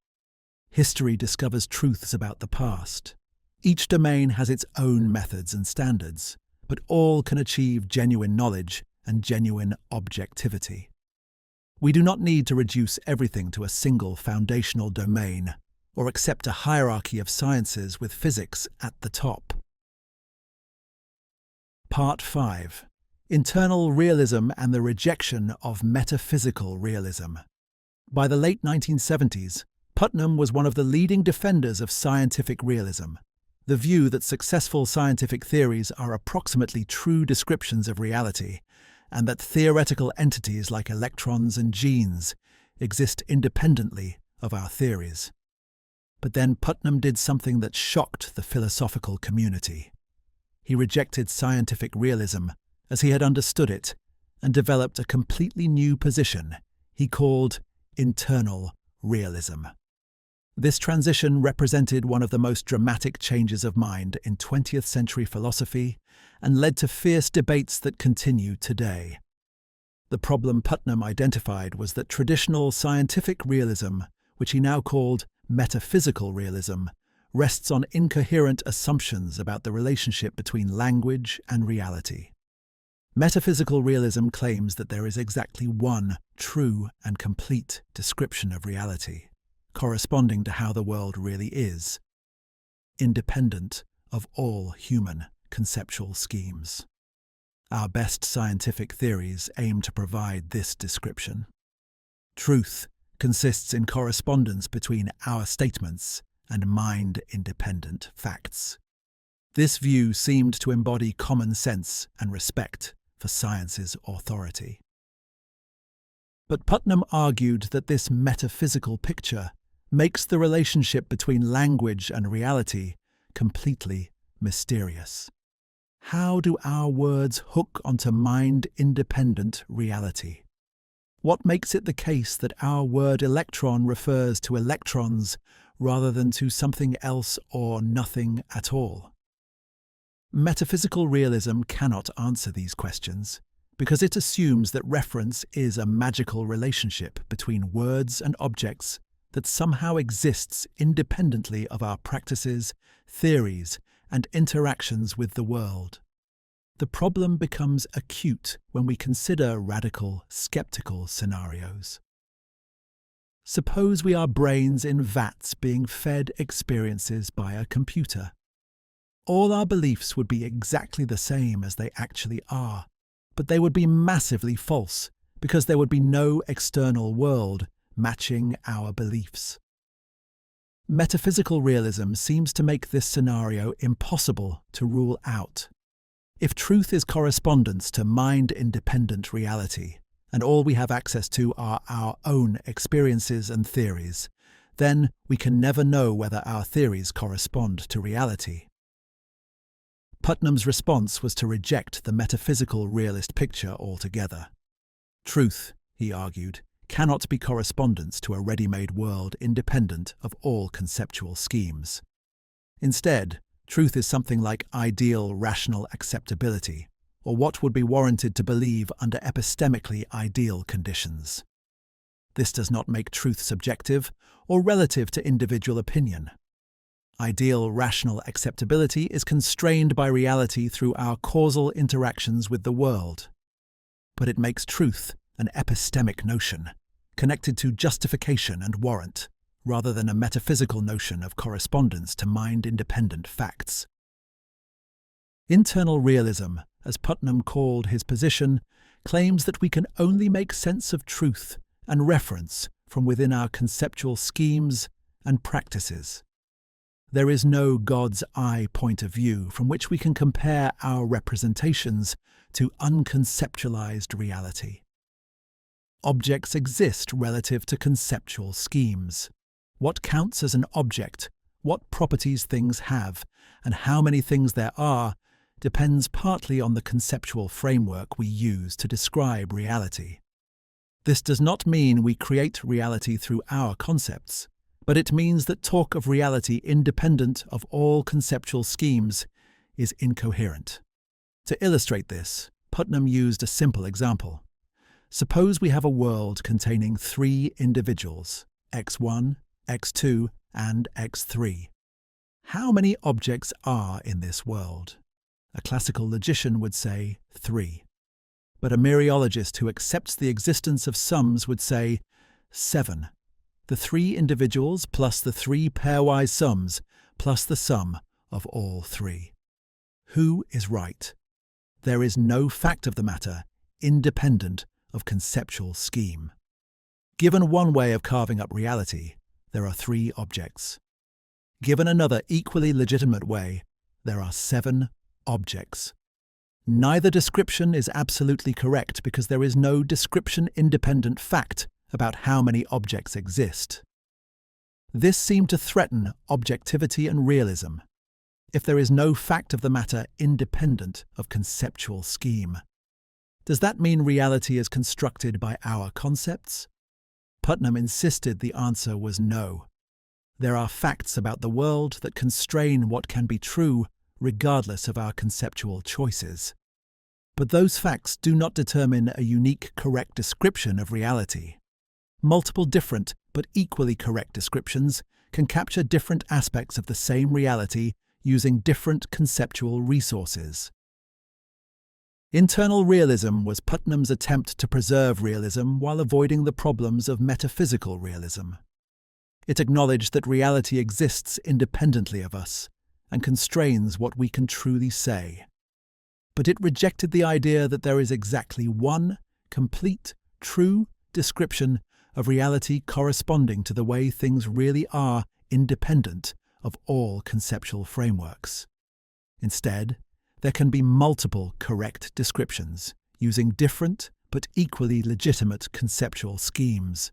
History discovers truths about the past. Each domain has its own methods and standards, but all can achieve genuine knowledge and genuine objectivity. We do not need to reduce everything to a single foundational domain, or accept a hierarchy of sciences with physics at the top. Part 5. Internal Realism and the Rejection of Metaphysical Realism. By the late 1970s, Putnam was one of the leading defenders of scientific realism, the view that successful scientific theories are approximately true descriptions of reality, and that theoretical entities like electrons and genes exist independently of our theories. But then Putnam did something that shocked the philosophical community. He rejected scientific realism as he had understood it and developed a completely new position he called internal realism. This transition represented one of the most dramatic changes of mind in 20th century philosophy and led to fierce debates that continue today. The problem Putnam identified was that traditional scientific realism, which he now called metaphysical realism, rests on incoherent assumptions about the relationship between language and reality. Metaphysical realism claims that there is exactly one true and complete description of reality, corresponding to how the world really is, independent of all human conceptual schemes. Our best scientific theories aim to provide this description. Truth consists in correspondence between our statements and mind-independent facts. This view seemed to embody common sense and respect for science's authority. But Putnam argued that this metaphysical picture makes the relationship between language and reality completely mysterious. How do our words hook onto mind-independent reality? What makes it the case that our word electron refers to electrons rather than to something else or nothing at all? Metaphysical realism cannot answer these questions because it assumes that reference is a magical relationship between words and objects that somehow exists independently of our practices, theories, and interactions with the world. The problem becomes acute when we consider radical, skeptical scenarios. Suppose we are brains in vats being fed experiences by a computer. All our beliefs would be exactly the same as they actually are, but they would be massively false because there would be no external world matching our beliefs. Metaphysical realism seems to make this scenario impossible to rule out. If truth is correspondence to mind-independent reality, and all we have access to are our own experiences and theories, then we can never know whether our theories correspond to reality. Putnam's response was to reject the metaphysical realist picture altogether. Truth, he argued, cannot be correspondence to a ready-made world independent of all conceptual schemes. Instead, truth is something like ideal rational acceptability, or what would be warranted to believe under epistemically ideal conditions. This does not make truth subjective or relative to individual opinion. Ideal rational acceptability is constrained by reality through our causal interactions with the world. But it makes truth an epistemic notion, connected to justification and warrant, rather than a metaphysical notion of correspondence to mind-independent facts. Internal realism, as Putnam called his position, claims that we can only make sense of truth and reference from within our conceptual schemes and practices. There is no God's eye point of view from which we can compare our representations to unconceptualized reality. Objects exist relative to conceptual schemes. What counts as an object, what properties things have, and how many things there are, depends partly on the conceptual framework we use to describe reality. This does not mean we create reality through our concepts, but it means that talk of reality independent of all conceptual schemes is incoherent. To illustrate this, Putnam used a simple example. Suppose we have a world containing three individuals, x1, x2, and x3. How many objects are in this world? A classical logician would say 3. But a mereologist who accepts the existence of sums would say 7. The three individuals plus the three pairwise sums plus the sum of all three. Who is right? There is no fact of the matter independent of conceptual scheme. Given one way of carving up reality, there are 3 objects. Given another equally legitimate way, there are 7 objects. Neither description is absolutely correct because there is no description-independent fact about how many objects exist. This seemed to threaten objectivity and realism. If there is no fact of the matter independent of conceptual scheme, does that mean reality is constructed by our concepts? Putnam insisted the answer was no. There are facts about the world that constrain what can be true regardless of our conceptual choices. But those facts do not determine a unique correct description of reality. Multiple different but equally correct descriptions can capture different aspects of the same reality using different conceptual resources. Internal realism was Putnam's attempt to preserve realism while avoiding the problems of metaphysical realism. It acknowledged that reality exists independently of us and constrains what we can truly say. But it rejected the idea that there is exactly one complete, true description of reality corresponding to the way things really are independent of all conceptual frameworks. Instead, there can be multiple correct descriptions using different but equally legitimate conceptual schemes.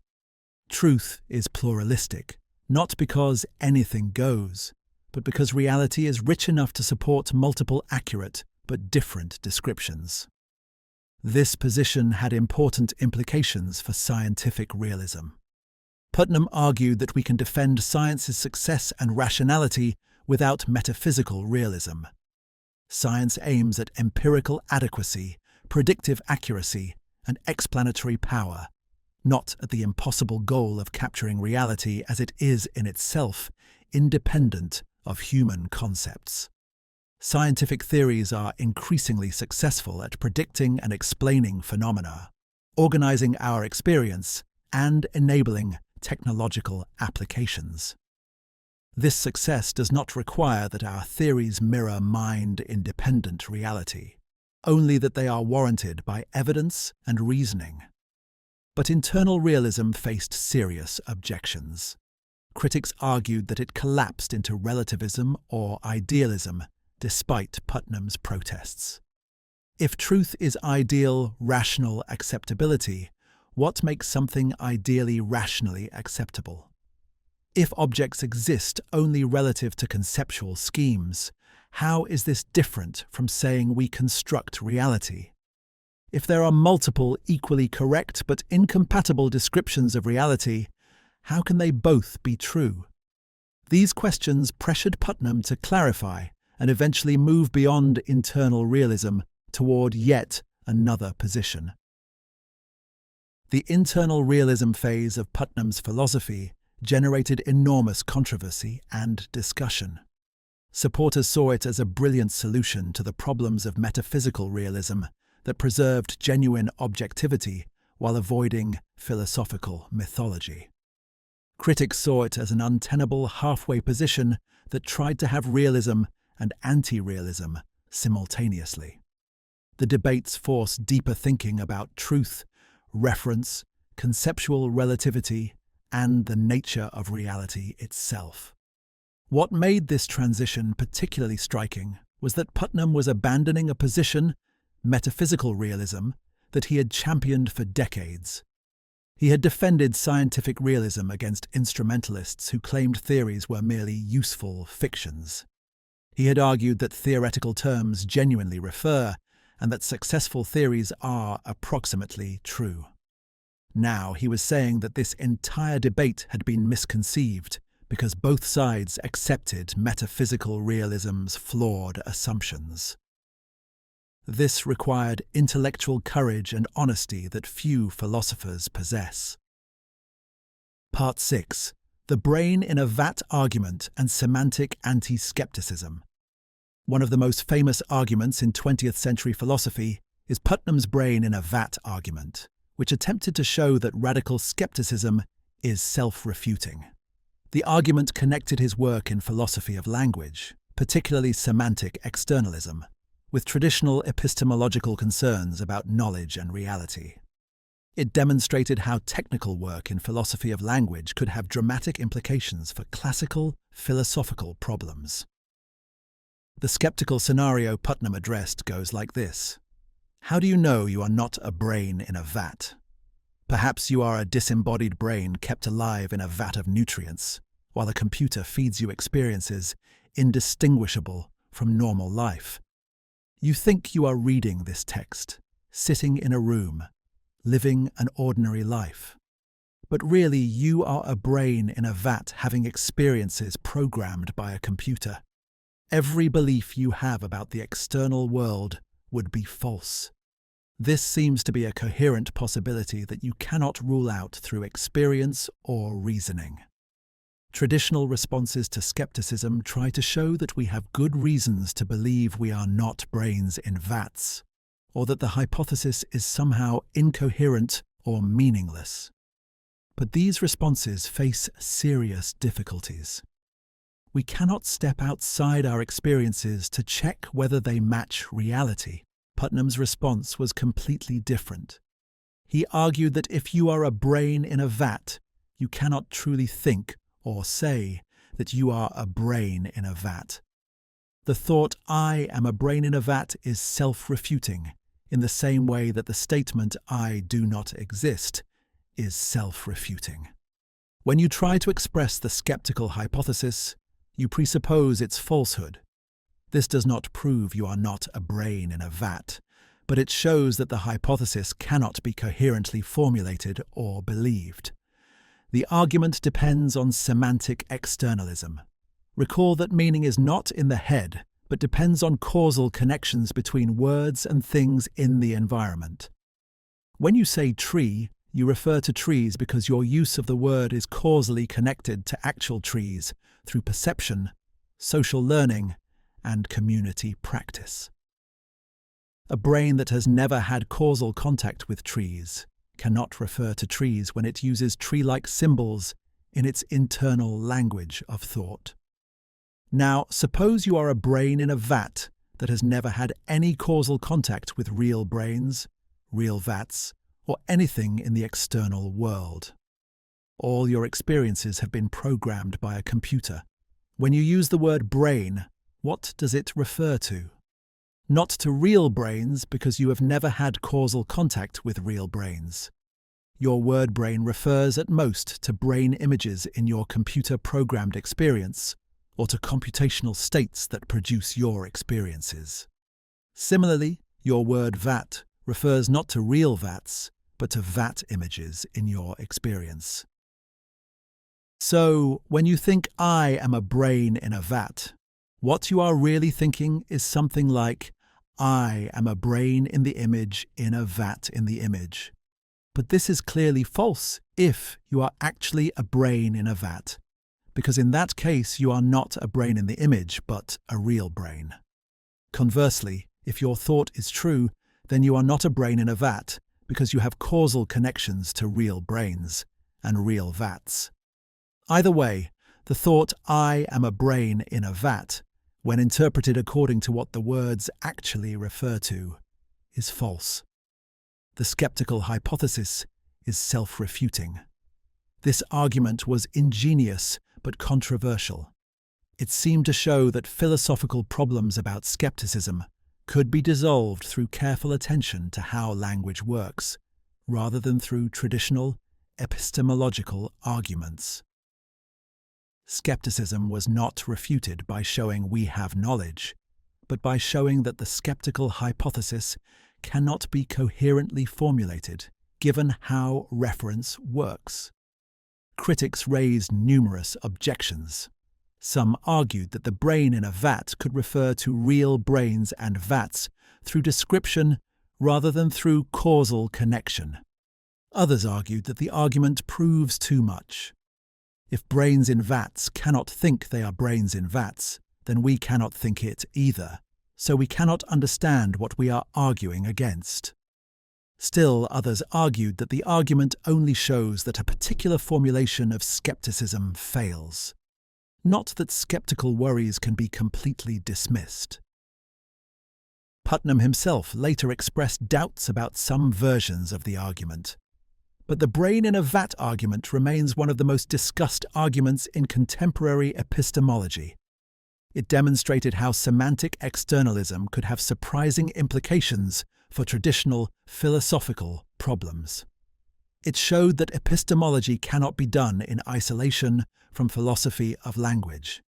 Truth is pluralistic, not because anything goes, but because reality is rich enough to support multiple accurate but different descriptions. This position had important implications for scientific realism. Putnam argued that we can defend science's success and rationality without metaphysical realism. Science aims at empirical adequacy, predictive accuracy, and explanatory power, not at the impossible goal of capturing reality as it is in itself, independent of human concepts. Scientific theories are increasingly successful at predicting and explaining phenomena, organizing our experience, and enabling technological applications. This success does not require that our theories mirror mind-independent reality, only that they are warranted by evidence and reasoning. But internal realism faced serious objections. Critics argued that it collapsed into relativism or idealism, despite Putnam's protests. If truth is ideal, rational acceptability, what makes something ideally rationally acceptable? If objects exist only relative to conceptual schemes, how is this different from saying we construct reality? If there are multiple equally correct but incompatible descriptions of reality, how can they both be true? These questions pressured Putnam to clarify and eventually move beyond internal realism toward yet another position. The internal realism phase of Putnam's philosophy generated enormous controversy and discussion. Supporters saw it as a brilliant solution to the problems of metaphysical realism that preserved genuine objectivity while avoiding philosophical mythology. Critics saw it as an untenable halfway position that tried to have realism and anti-realism simultaneously. The debates forced deeper thinking about truth, reference, conceptual relativity, and the nature of reality itself. What made this transition particularly striking was that Putnam was abandoning a position, metaphysical realism, that he had championed for decades. He had defended scientific realism against instrumentalists who claimed theories were merely useful fictions. He had argued that theoretical terms genuinely refer, and that successful theories are approximately true. Now he was saying that this entire debate had been misconceived because both sides accepted metaphysical realism's flawed assumptions. This required intellectual courage and honesty that few philosophers possess. Part 6. The brain in a vat argument and semantic anti-skepticism. One of the most famous arguments in 20th century philosophy is Putnam's brain in a vat argument, which attempted to show that radical skepticism is self-refuting. The argument connected his work in philosophy of language, particularly semantic externalism, with traditional epistemological concerns about knowledge and reality. It demonstrated how technical work in philosophy of language could have dramatic implications for classical philosophical problems. The skeptical scenario Putnam addressed goes like this. How do you know you are not a brain in a vat? Perhaps you are a disembodied brain kept alive in a vat of nutrients, while a computer feeds you experiences indistinguishable from normal life. You think you are reading this text, sitting in a room, living an ordinary life. But really you are a brain in a vat having experiences programmed by a computer. Every belief you have about the external world would be false. This seems to be a coherent possibility that you cannot rule out through experience or reasoning. Traditional responses to skepticism try to show that we have good reasons to believe we are not brains in vats, or that the hypothesis is somehow incoherent or meaningless. But these responses face serious difficulties. We cannot step outside our experiences to check whether they match reality. Putnam's response was completely different. He argued that if you are a brain in a vat, you cannot truly think or say that you are a brain in a vat. The thought, I am a brain in a vat, is self-refuting, in the same way that the statement, I do not exist, is self-refuting. When you try to express the skeptical hypothesis, you presuppose its falsehood. This does not prove you are not a brain in a vat, but it shows that the hypothesis cannot be coherently formulated or believed. The argument depends on semantic externalism. Recall that meaning is not in the head, but depends on causal connections between words and things in the environment. When you say tree, you refer to trees because your use of the word is causally connected to actual trees through perception, social learning, and community practice. A brain that has never had causal contact with trees cannot refer to trees when it uses tree-like symbols in its internal language of thought. Now, suppose you are a brain in a vat that has never had any causal contact with real brains, real vats, or anything in the external world. All your experiences have been programmed by a computer. When you use the word brain, what does it refer to? Not to real brains because you have never had causal contact with real brains. Your word brain refers at most to brain images in your computer-programmed experience or to computational states that produce your experiences. Similarly, your word vat refers not to real vats, but to vat images in your experience. So, when you think I am a brain in a vat, what you are really thinking is something like, I am a brain in the image in a vat in the image. But this is clearly false if you are actually a brain in a vat, because in that case you are not a brain in the image, but a real brain. Conversely, if your thought is true, then you are not a brain in a vat, because you have causal connections to real brains and real vats. Either way, the thought I am a brain in a vat, when interpreted according to what the words actually refer to, is false. The skeptical hypothesis is self-refuting. This argument was ingenious but controversial. It seemed to show that philosophical problems about skepticism could be dissolved through careful attention to how language works, rather than through traditional epistemological arguments. Skepticism was not refuted by showing we have knowledge, but by showing that the skeptical hypothesis cannot be coherently formulated, given how reference works. Critics raised numerous objections. Some argued that the brain in a vat could refer to real brains and vats through description rather than through causal connection. Others argued that the argument proves too much. If brains in vats cannot think they are brains in vats, then we cannot think it either, so we cannot understand what we are arguing against. Still, others argued that the argument only shows that a particular formulation of skepticism fails. Not that skeptical worries can be completely dismissed. Putnam himself later expressed doubts about some versions of the argument. But the brain in a vat argument remains one of the most discussed arguments in contemporary epistemology. It demonstrated how semantic externalism could have surprising implications for traditional philosophical problems. It showed that epistemology cannot be done in isolation from philosophy of language.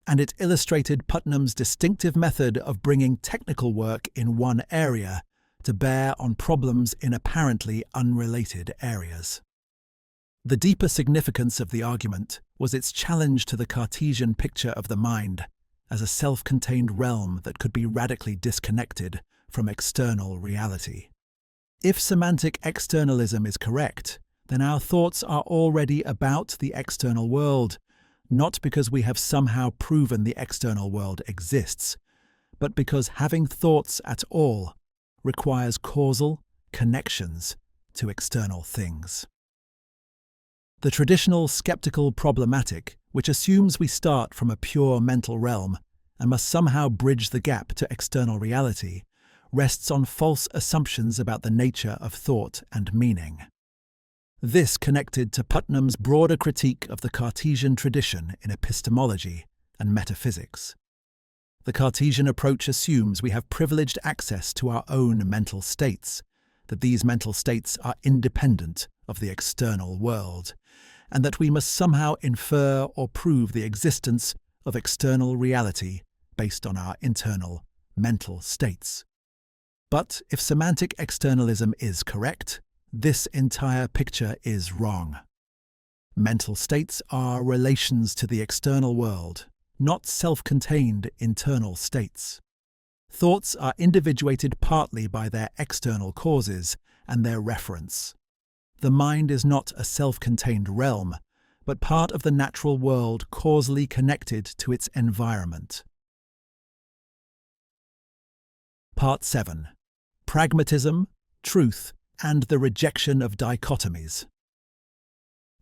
And it illustrated Putnam's distinctive method of bringing technical work in one area to bear on problems in apparently unrelated areas. The deeper significance of the argument was its challenge to the Cartesian picture of the mind as a self-contained realm that could be radically disconnected from external reality. If semantic externalism is correct, then our thoughts are already about the external world, not because we have somehow proven the external world exists, but because having thoughts at all requires causal connections to external things. The traditional skeptical problematic, which assumes we start from a pure mental realm and must somehow bridge the gap to external reality, rests on false assumptions about the nature of thought and meaning. This connected to Putnam's broader critique of the Cartesian tradition in epistemology and metaphysics. The Cartesian approach assumes we have privileged access to our own mental states, that these mental states are independent of the external world, and that we must somehow infer or prove the existence of external reality based on our internal mental states. But if semantic externalism is correct, this entire picture is wrong. Mental states are relations to the external world, not self-contained internal states. Thoughts are individuated partly by their external causes and their reference. The mind is not a self-contained realm, but part of the natural world causally connected to its environment. Part 7. Pragmatism, Truth, and the Rejection of Dichotomies.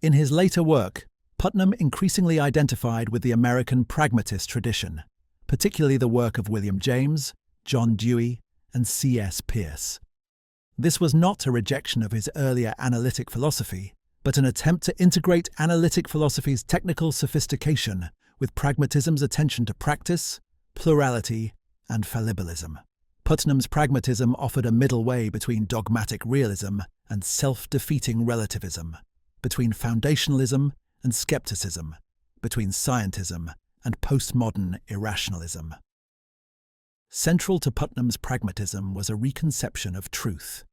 In his later work, Putnam increasingly identified with the American pragmatist tradition, particularly the work of William James, John Dewey, and C.S. Peirce. This was not a rejection of his earlier analytic philosophy, but an attempt to integrate analytic philosophy's technical sophistication with pragmatism's attention to practice, plurality, and fallibilism. Putnam's pragmatism offered a middle way between dogmatic realism and self-defeating relativism, between foundationalism and skepticism, between scientism and postmodern irrationalism. Central to Putnam's pragmatism was a reconception of truth.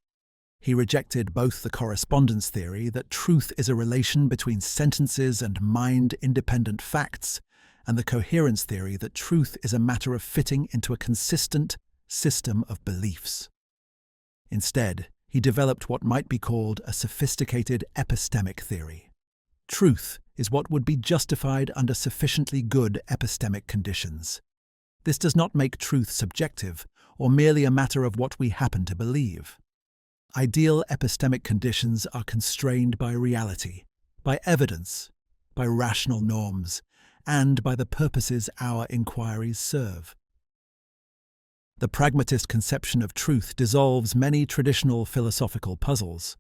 He rejected both the correspondence theory that truth is a relation between sentences and mind-independent facts, and the coherence theory that truth is a matter of fitting into a consistent system of beliefs. Instead, he developed what might be called a sophisticated epistemic theory. Truth is what would be justified under sufficiently good epistemic conditions. This does not make truth subjective or merely a matter of what we happen to believe. Ideal epistemic conditions are constrained by reality, by evidence, by rational norms, and by the purposes our inquiries serve. The pragmatist conception of truth dissolves many traditional philosophical puzzles.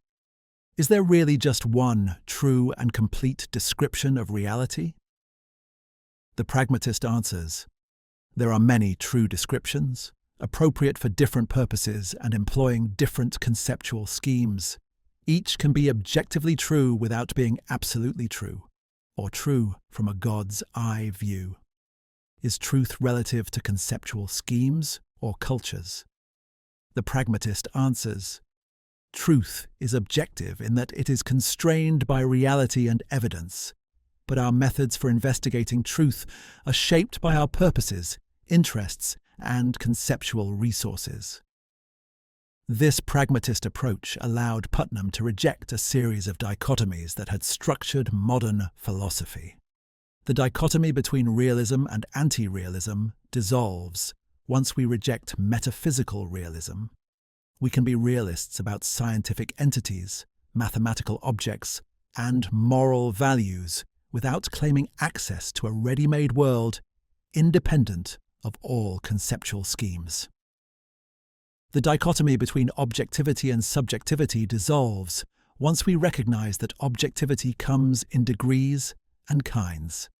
Is there really just one true and complete description of reality? The pragmatist answers, there are many true descriptions, appropriate for different purposes and employing different conceptual schemes. Each can be objectively true without being absolutely true, or true from a God's eye view. Is truth relative to conceptual schemes or cultures? The pragmatist answers, truth is objective in that it is constrained by reality and evidence, but our methods for investigating truth are shaped by our purposes, interests, and conceptual resources. This pragmatist approach allowed Putnam to reject a series of dichotomies that had structured modern philosophy. The dichotomy between realism and anti-realism dissolves once we reject metaphysical realism. We can be realists about scientific entities, mathematical objects, and moral values without claiming access to a ready-made world independent of all conceptual schemes. The dichotomy between objectivity and subjectivity dissolves once we recognize that objectivity comes in degrees and kinds.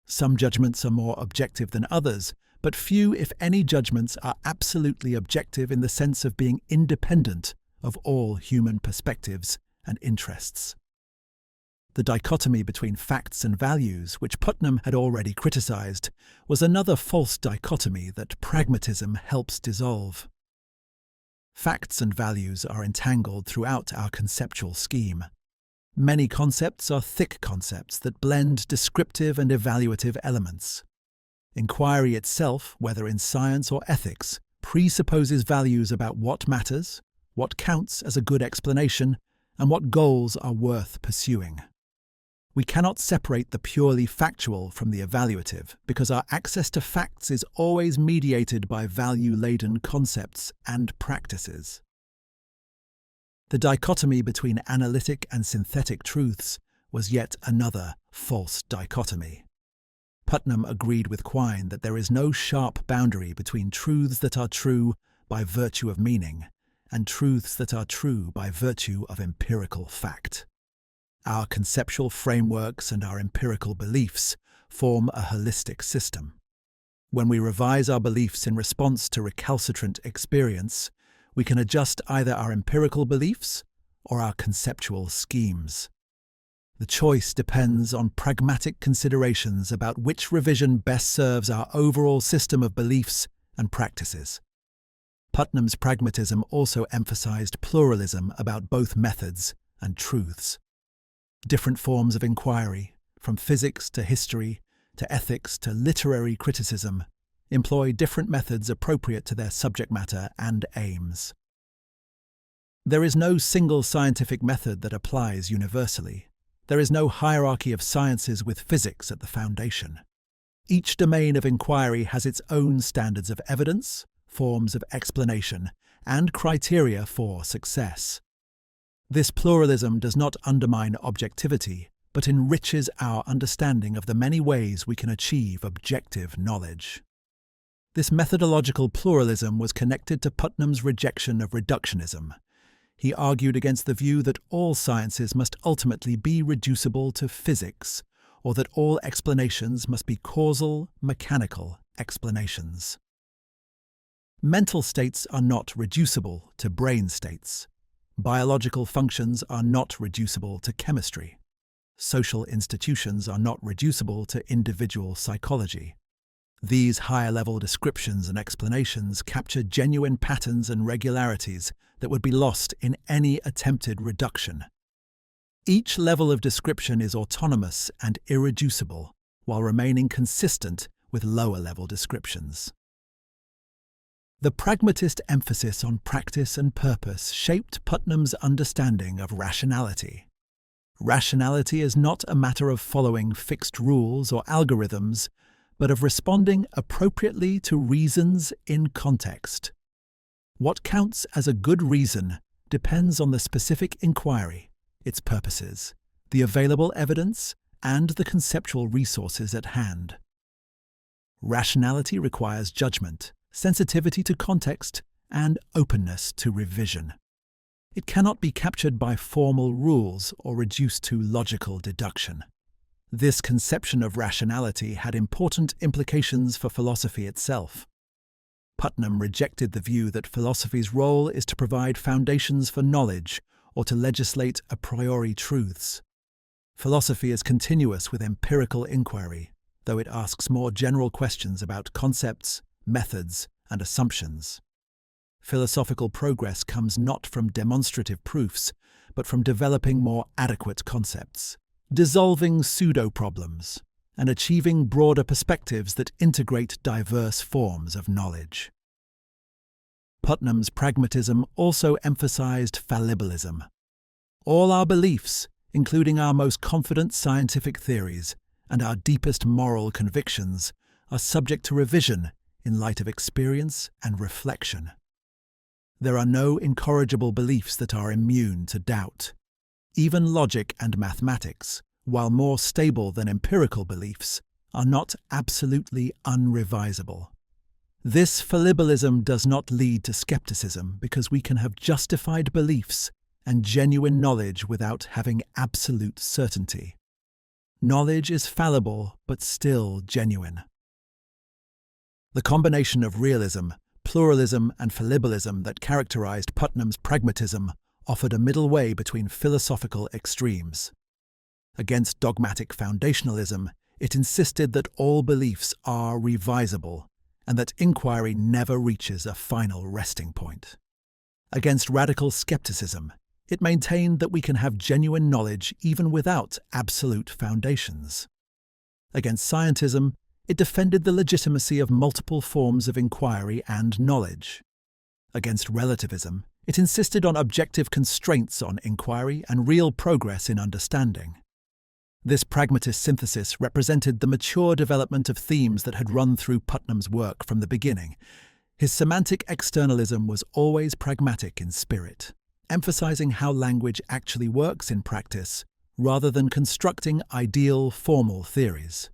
Some judgments are more objective than others, but few, if any, judgments are absolutely objective in the sense of being independent of all human perspectives and interests. The dichotomy between facts and values, which Putnam had already criticized, was another false dichotomy that pragmatism helps dissolve. Facts and values are entangled throughout our conceptual scheme. Many concepts are thick concepts that blend descriptive and evaluative elements. Inquiry itself, whether in science or ethics, presupposes values about what matters, what counts as a good explanation, and what goals are worth pursuing. We cannot separate the purely factual from the evaluative because our access to facts is always mediated by value-laden concepts and practices. The dichotomy between analytic and synthetic truths was yet another false dichotomy. Putnam agreed with Quine that there is no sharp boundary between truths that are true by virtue of meaning and truths that are true by virtue of empirical fact. Our conceptual frameworks and our empirical beliefs form a holistic system. When we revise our beliefs in response to recalcitrant experience, we can adjust either our empirical beliefs or our conceptual schemes. The choice depends on pragmatic considerations about which revision best serves our overall system of beliefs and practices. Putnam's pragmatism also emphasized pluralism about both methods and truths. Different forms of inquiry, from physics to history to ethics to literary criticism, employ different methods appropriate to their subject matter and aims. There is no single scientific method that applies universally. There is no hierarchy of sciences with physics at the foundation. Each domain of inquiry has its own standards of evidence, forms of explanation, and criteria for success. This pluralism does not undermine objectivity, but enriches our understanding of the many ways we can achieve objective knowledge. This methodological pluralism was connected to Putnam's rejection of reductionism. He argued against the view that all sciences must ultimately be reducible to physics, or that all explanations must be causal, mechanical explanations. Mental states are not reducible to brain states. Biological functions are not reducible to chemistry. Social institutions are not reducible to individual psychology. These higher-level descriptions and explanations capture genuine patterns and regularities that would be lost in any attempted reduction. Each level of description is autonomous and irreducible, while remaining consistent with lower-level descriptions. The pragmatist emphasis on practice and purpose shaped Putnam's understanding of rationality. Rationality is not a matter of following fixed rules or algorithms, but of responding appropriately to reasons in context. What counts as a good reason depends on the specific inquiry, its purposes, the available evidence, and the conceptual resources at hand. Rationality requires judgment, sensitivity to context, and openness to revision. It cannot be captured by formal rules or reduced to logical deduction. This conception of rationality had important implications for philosophy itself. Putnam rejected the view that philosophy's role is to provide foundations for knowledge or to legislate a priori truths. Philosophy is continuous with empirical inquiry, though it asks more general questions about concepts, methods, and assumptions. Philosophical progress comes not from demonstrative proofs, but from developing more adequate concepts, dissolving pseudo-problems, and achieving broader perspectives that integrate diverse forms of knowledge. Putnam's pragmatism also emphasized fallibilism. All our beliefs, including our most confident scientific theories and our deepest moral convictions, are subject to revision in light of experience and reflection. There are no incorrigible beliefs that are immune to doubt. Even logic and mathematics, while more stable than empirical beliefs, are not absolutely unrevisable. This fallibilism does not lead to skepticism because we can have justified beliefs and genuine knowledge without having absolute certainty. Knowledge is fallible but still genuine. The combination of realism, pluralism, and fallibilism that characterized Putnam's pragmatism offered a middle way between philosophical extremes. Against dogmatic foundationalism, it insisted that all beliefs are revisable and that inquiry never reaches a final resting point. Against radical skepticism, it maintained that we can have genuine knowledge even without absolute foundations. Against scientism, it defended the legitimacy of multiple forms of inquiry and knowledge. Against relativism, it insisted on objective constraints on inquiry and real progress in understanding. This pragmatist synthesis represented the mature development of themes that had run through Putnam's work from the beginning. His semantic externalism was always pragmatic in spirit, emphasizing how language actually works in practice rather than constructing ideal formal theories.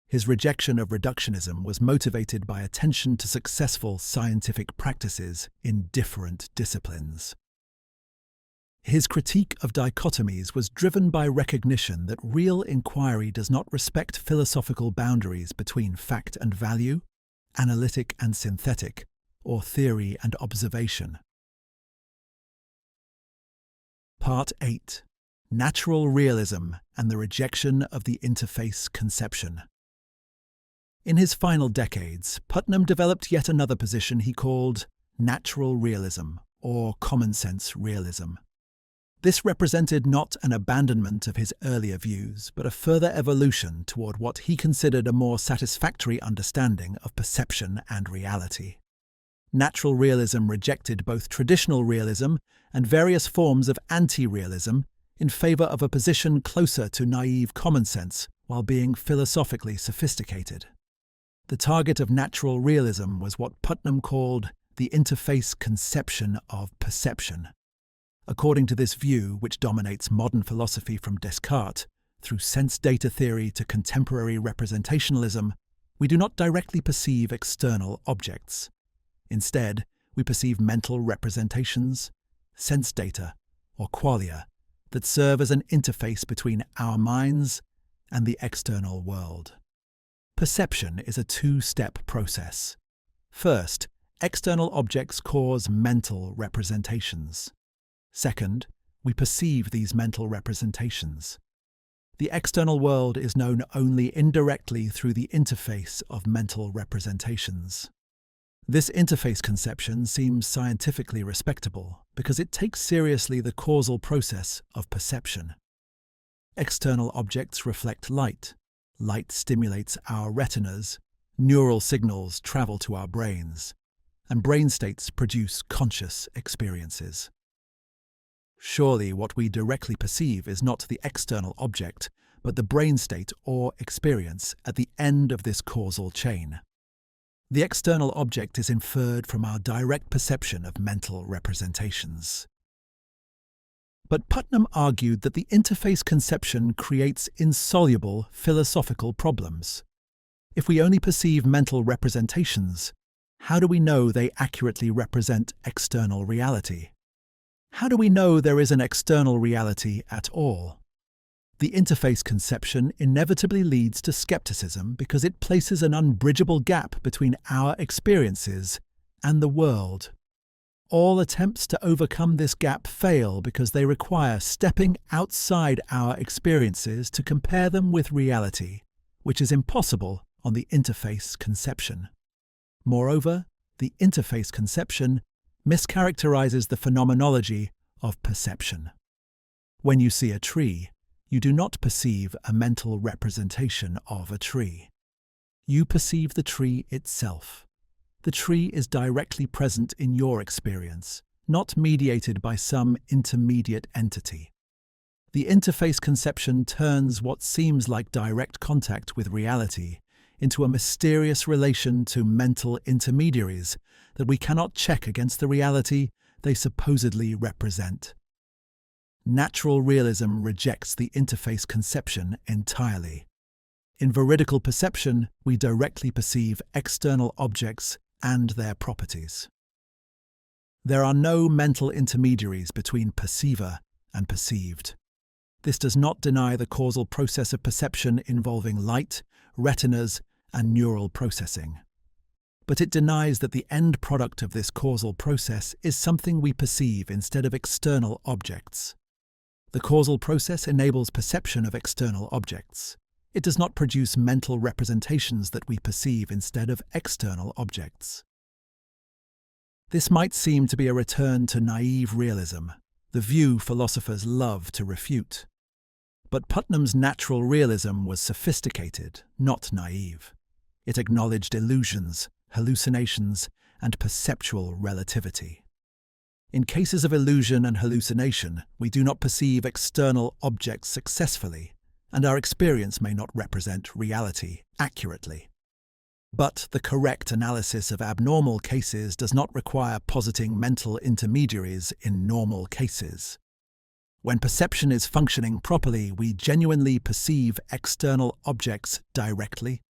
His rejection of reductionism was motivated by attention to successful scientific practices in different disciplines. His critique of dichotomies was driven by recognition that real inquiry does not respect philosophical boundaries between fact and value, analytic and synthetic, or theory and observation. Part 8. Natural Realism and the Rejection of the Interface Conception. In his final decades, Putnam developed yet another position he called natural realism, or common-sense realism. This represented not an abandonment of his earlier views, but a further evolution toward what he considered a more satisfactory understanding of perception and reality. Natural realism rejected both traditional realism and various forms of anti-realism in favor of a position closer to naive common sense while being philosophically sophisticated. The target of natural realism was what Putnam called the interface conception of perception. According to this view, which dominates modern philosophy from Descartes, through sense-data theory to contemporary representationalism, we do not directly perceive external objects. Instead, we perceive mental representations, sense data, or qualia, that serve as an interface between our minds and the external world. Perception is a two-step process. First, external objects cause mental representations. Second, we perceive these mental representations. The external world is known only indirectly through the interface of mental representations. This interface conception seems scientifically respectable because it takes seriously the causal process of perception. External objects reflect light. Light stimulates our retinas, neural signals travel to our brains, and brain states produce conscious experiences. Surely what we directly perceive is not the external object, but the brain state or experience at the end of this causal chain. The external object is inferred from our direct perception of mental representations. But Putnam argued that the interface conception creates insoluble philosophical problems. If we only perceive mental representations, how do we know they accurately represent external reality? How do we know there is an external reality at all? The interface conception inevitably leads to skepticism because it places an unbridgeable gap between our experiences and the world. All attempts to overcome this gap fail because they require stepping outside our experiences to compare them with reality, which is impossible on the interface conception. Moreover, the interface conception mischaracterizes the phenomenology of perception. When you see a tree, you do not perceive a mental representation of a tree. You perceive the tree itself. The tree is directly present in your experience, not mediated by some intermediate entity. The interface conception turns what seems like direct contact with reality into a mysterious relation to mental intermediaries that we cannot check against the reality they supposedly represent. Natural realism rejects the interface conception entirely. In veridical perception, we directly perceive external objects and their properties. There are no mental intermediaries between perceiver and perceived. This does not deny the causal process of perception involving light, retinas, and neural processing. But it denies that the end product of this causal process is something we perceive instead of external objects. The causal process enables perception of external objects. It does not produce mental representations that we perceive instead of external objects. This might seem to be a return to naive realism, the view philosophers love to refute. But Putnam's natural realism was sophisticated, not naive. It acknowledged illusions, hallucinations, and perceptual relativity. In cases of illusion and hallucination, we do not perceive external objects successfully, and our experience may not represent reality accurately. But the correct analysis of abnormal cases does not require positing mental intermediaries in normal cases. When perception is functioning properly, we genuinely perceive external objects directly.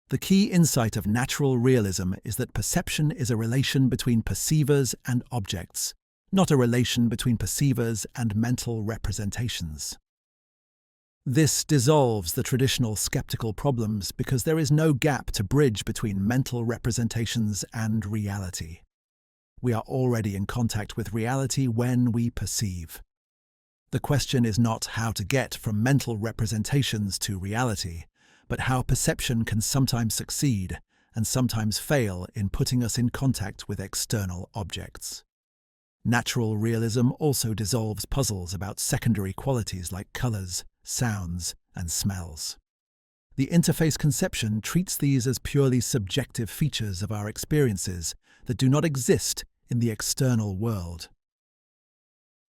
The key insight of natural realism is that perception is a relation between perceivers and objects, not a relation between perceivers and mental representations. This dissolves the traditional skeptical problems because there is no gap to bridge between mental representations and reality. We are already in contact with reality when we perceive. The question is not how to get from mental representations to reality, but how perception can sometimes succeed and sometimes fail in putting us in contact with external objects. Natural realism also dissolves puzzles about secondary qualities like colors, sounds, and smells. The interface conception treats these as purely subjective features of our experiences that do not exist in the external world.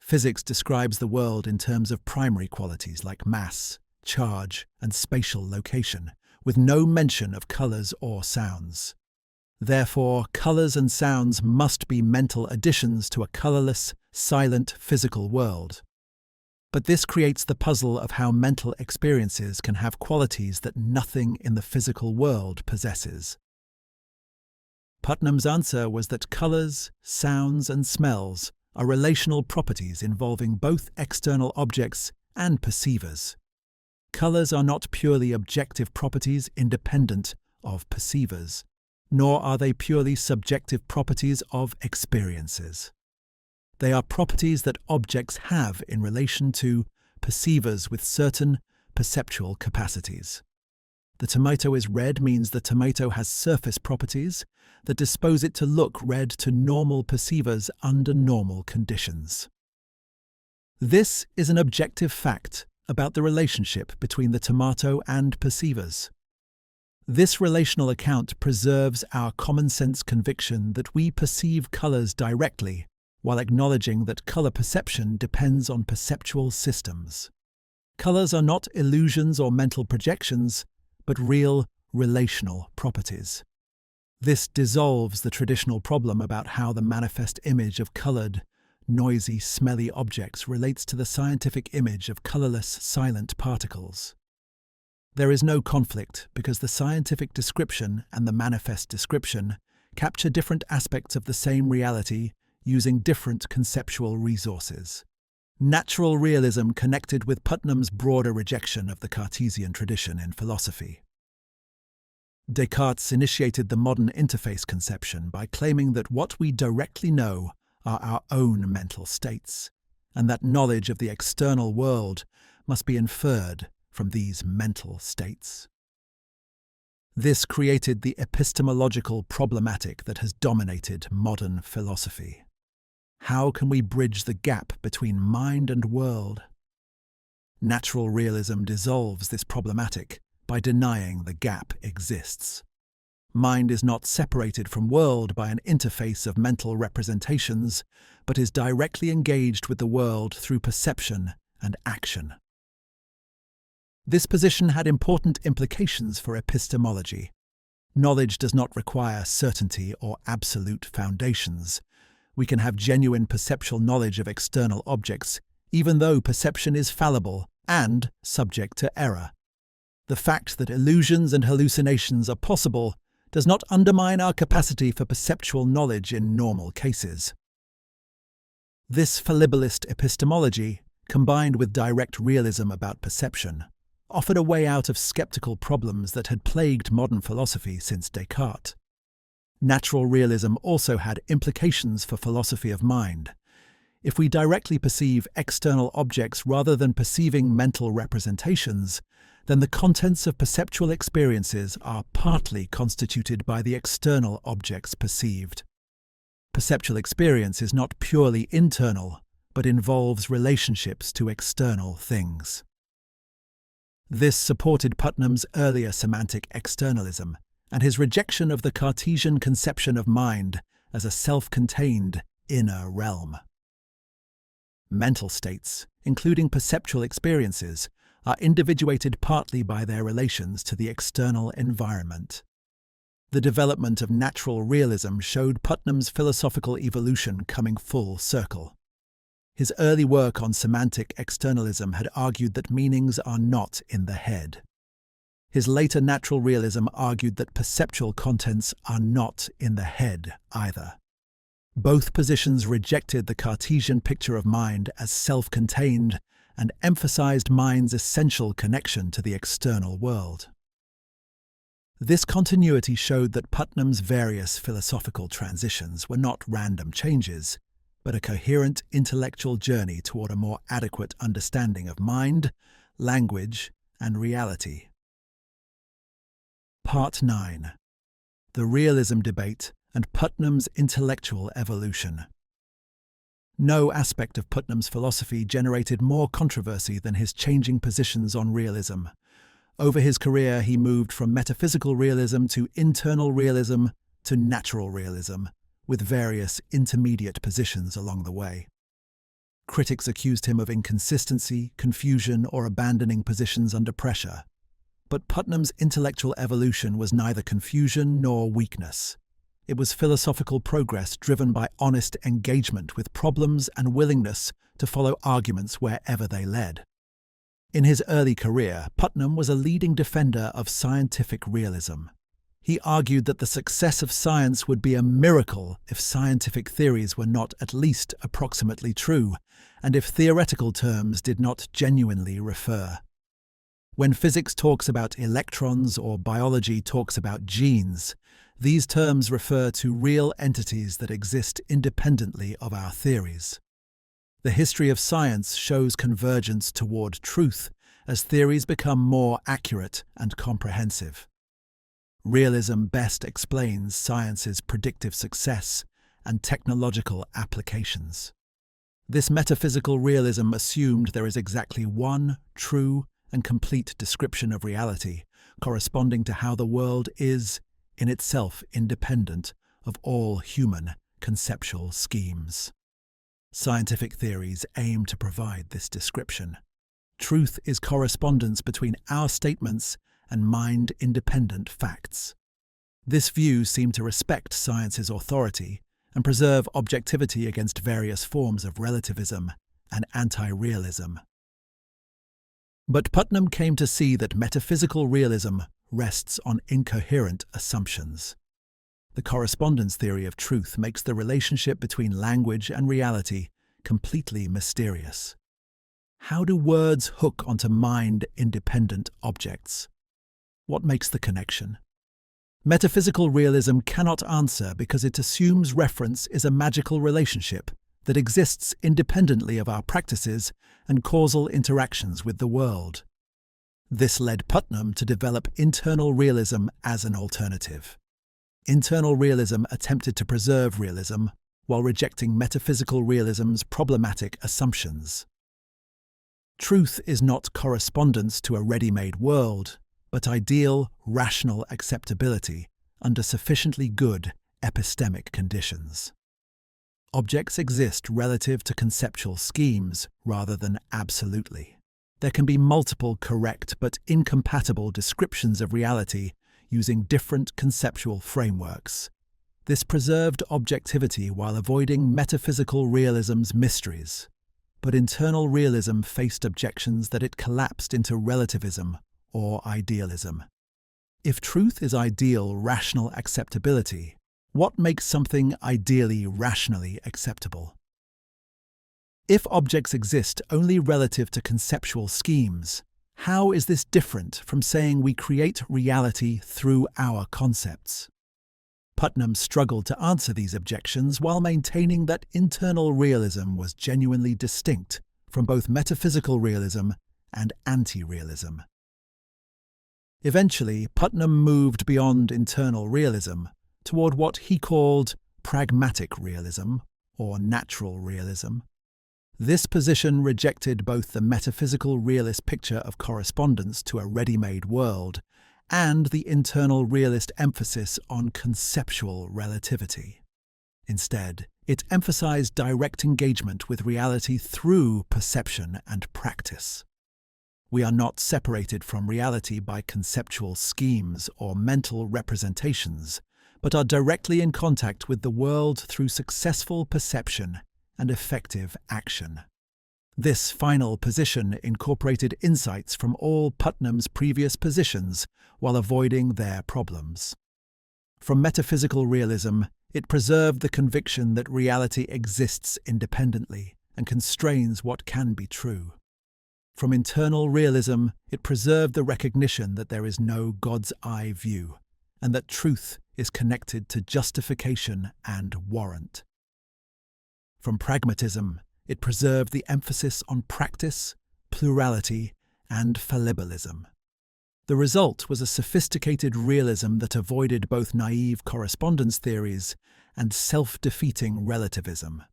Physics describes the world in terms of primary qualities like mass, charge, and spatial location, with no mention of colors or sounds. Therefore, colors and sounds must be mental additions to a colorless, silent physical world. But this creates the puzzle of how mental experiences can have qualities that nothing in the physical world possesses. Putnam's answer was that colors, sounds, and smells are relational properties involving both external objects and perceivers. Colors are not purely objective properties independent of perceivers, nor are they purely subjective properties of experiences. They are properties that objects have in relation to perceivers with certain perceptual capacities. The tomato is red means the tomato has surface properties that dispose it to look red to normal perceivers under normal conditions. This is an objective fact about the relationship between the tomato and perceivers. This relational account preserves our common-sense conviction that we perceive colors directly, while acknowledging that color perception depends on perceptual systems. Colors are not illusions or mental projections, but real relational properties. This dissolves the traditional problem about how the manifest image of colored, noisy, smelly objects relates to the scientific image of colorless, silent particles. There is no conflict because the scientific description and the manifest description capture different aspects of the same reality using different conceptual resources. Natural realism connected with Putnam's broader rejection of the Cartesian tradition in philosophy. Descartes initiated the modern interface conception by claiming that what we directly know are our own mental states, and that knowledge of the external world must be inferred from these mental states. This created the epistemological problematic that has dominated modern philosophy. How can we bridge the gap between mind and world? Natural realism dissolves this problematic by denying the gap exists. Mind is not separated from world by an interface of mental representations, but is directly engaged with the world through perception and action. This position had important implications for epistemology. Knowledge does not require certainty or absolute foundations. We can have genuine perceptual knowledge of external objects, even though perception is fallible and subject to error. The fact that illusions and hallucinations are possible does not undermine our capacity for perceptual knowledge in normal cases. This fallibilist epistemology, combined with direct realism about perception, offered a way out of skeptical problems that had plagued modern philosophy since Descartes. Natural realism also had implications for philosophy of mind. If we directly perceive external objects rather than perceiving mental representations, then the contents of perceptual experiences are partly constituted by the external objects perceived. Perceptual experience is not purely internal, but involves relationships to external things. This supported Putnam's earlier semantic externalism and his rejection of the Cartesian conception of mind as a self-contained inner realm. Mental states, including perceptual experiences, are individuated partly by their relations to the external environment. The development of natural realism showed Putnam's philosophical evolution coming full circle. His early work on semantic externalism had argued that meanings are not in the head. His later natural realism argued that perceptual contents are not in the head either. Both positions rejected the Cartesian picture of mind as self-contained and emphasized mind's essential connection to the external world. This continuity showed that Putnam's various philosophical transitions were not random changes, but a coherent intellectual journey toward a more adequate understanding of mind, language, and reality. Part 9. The Realism Debate and Putnam's Intellectual Evolution. No aspect of Putnam's philosophy generated more controversy than his changing positions on realism. Over his career, he moved from metaphysical realism to internal realism to natural realism, with various intermediate positions along the way. Critics accused him of inconsistency, confusion, or abandoning positions under pressure. But Putnam's intellectual evolution was neither confusion nor weakness. It was philosophical progress driven by honest engagement with problems and willingness to follow arguments wherever they led. In his early career, Putnam was a leading defender of scientific realism. He argued that the success of science would be a miracle if scientific theories were not at least approximately true, and if theoretical terms did not genuinely refer. When physics talks about electrons or biology talks about genes, these terms refer to real entities that exist independently of our theories. The history of science shows convergence toward truth as theories become more accurate and comprehensive. Realism best explains science's predictive success and technological applications. This metaphysical realism assumed there is exactly one true and complete description of reality, corresponding to how the world is, in itself independent of all human conceptual schemes. Scientific theories aim to provide this description. Truth is correspondence between our statements and mind-independent facts. This view seemed to respect science's authority and preserve objectivity against various forms of relativism and anti-realism. But Putnam came to see that metaphysical realism rests on incoherent assumptions. The correspondence theory of truth makes the relationship between language and reality completely mysterious. How do words hook onto mind-independent objects? What makes the connection? Metaphysical realism cannot answer because it assumes reference is a magical relationship that exists independently of our practices and causal interactions with the world. This led Putnam to develop internal realism as an alternative. Internal realism attempted to preserve realism while rejecting metaphysical realism's problematic assumptions. Truth is not correspondence to a ready-made world, but ideal, rational acceptability under sufficiently good epistemic conditions. Objects exist relative to conceptual schemes rather than absolutely. There can be multiple correct but incompatible descriptions of reality using different conceptual frameworks. This preserved objectivity while avoiding metaphysical realism's mysteries. But internal realism faced objections that it collapsed into relativism or idealism. If truth is ideal, rational acceptability, what makes something ideally, rationally acceptable? If objects exist only relative to conceptual schemes, how is this different from saying we create reality through our concepts? Putnam struggled to answer these objections while maintaining that internal realism was genuinely distinct from both metaphysical realism and anti-realism. Eventually, Putnam moved beyond internal realism toward what he called pragmatic realism or natural realism. This position rejected both the metaphysical realist picture of correspondence to a ready-made world and the internal realist emphasis on conceptual relativity. Instead, it emphasized direct engagement with reality through perception and practice. We are not separated from reality by conceptual schemes or mental representations, but are directly in contact with the world through successful perception and effective action. This final position incorporated insights from all Putnam's previous positions while avoiding their problems. From metaphysical realism, it preserved the conviction that reality exists independently and constrains what can be true. From internal realism, it preserved the recognition that there is no God's eye view, and that truth is connected to justification and warrant. From pragmatism, it preserved the emphasis on practice, plurality, and fallibilism. The result was a sophisticated realism that avoided both naive correspondence theories and self-defeating relativism.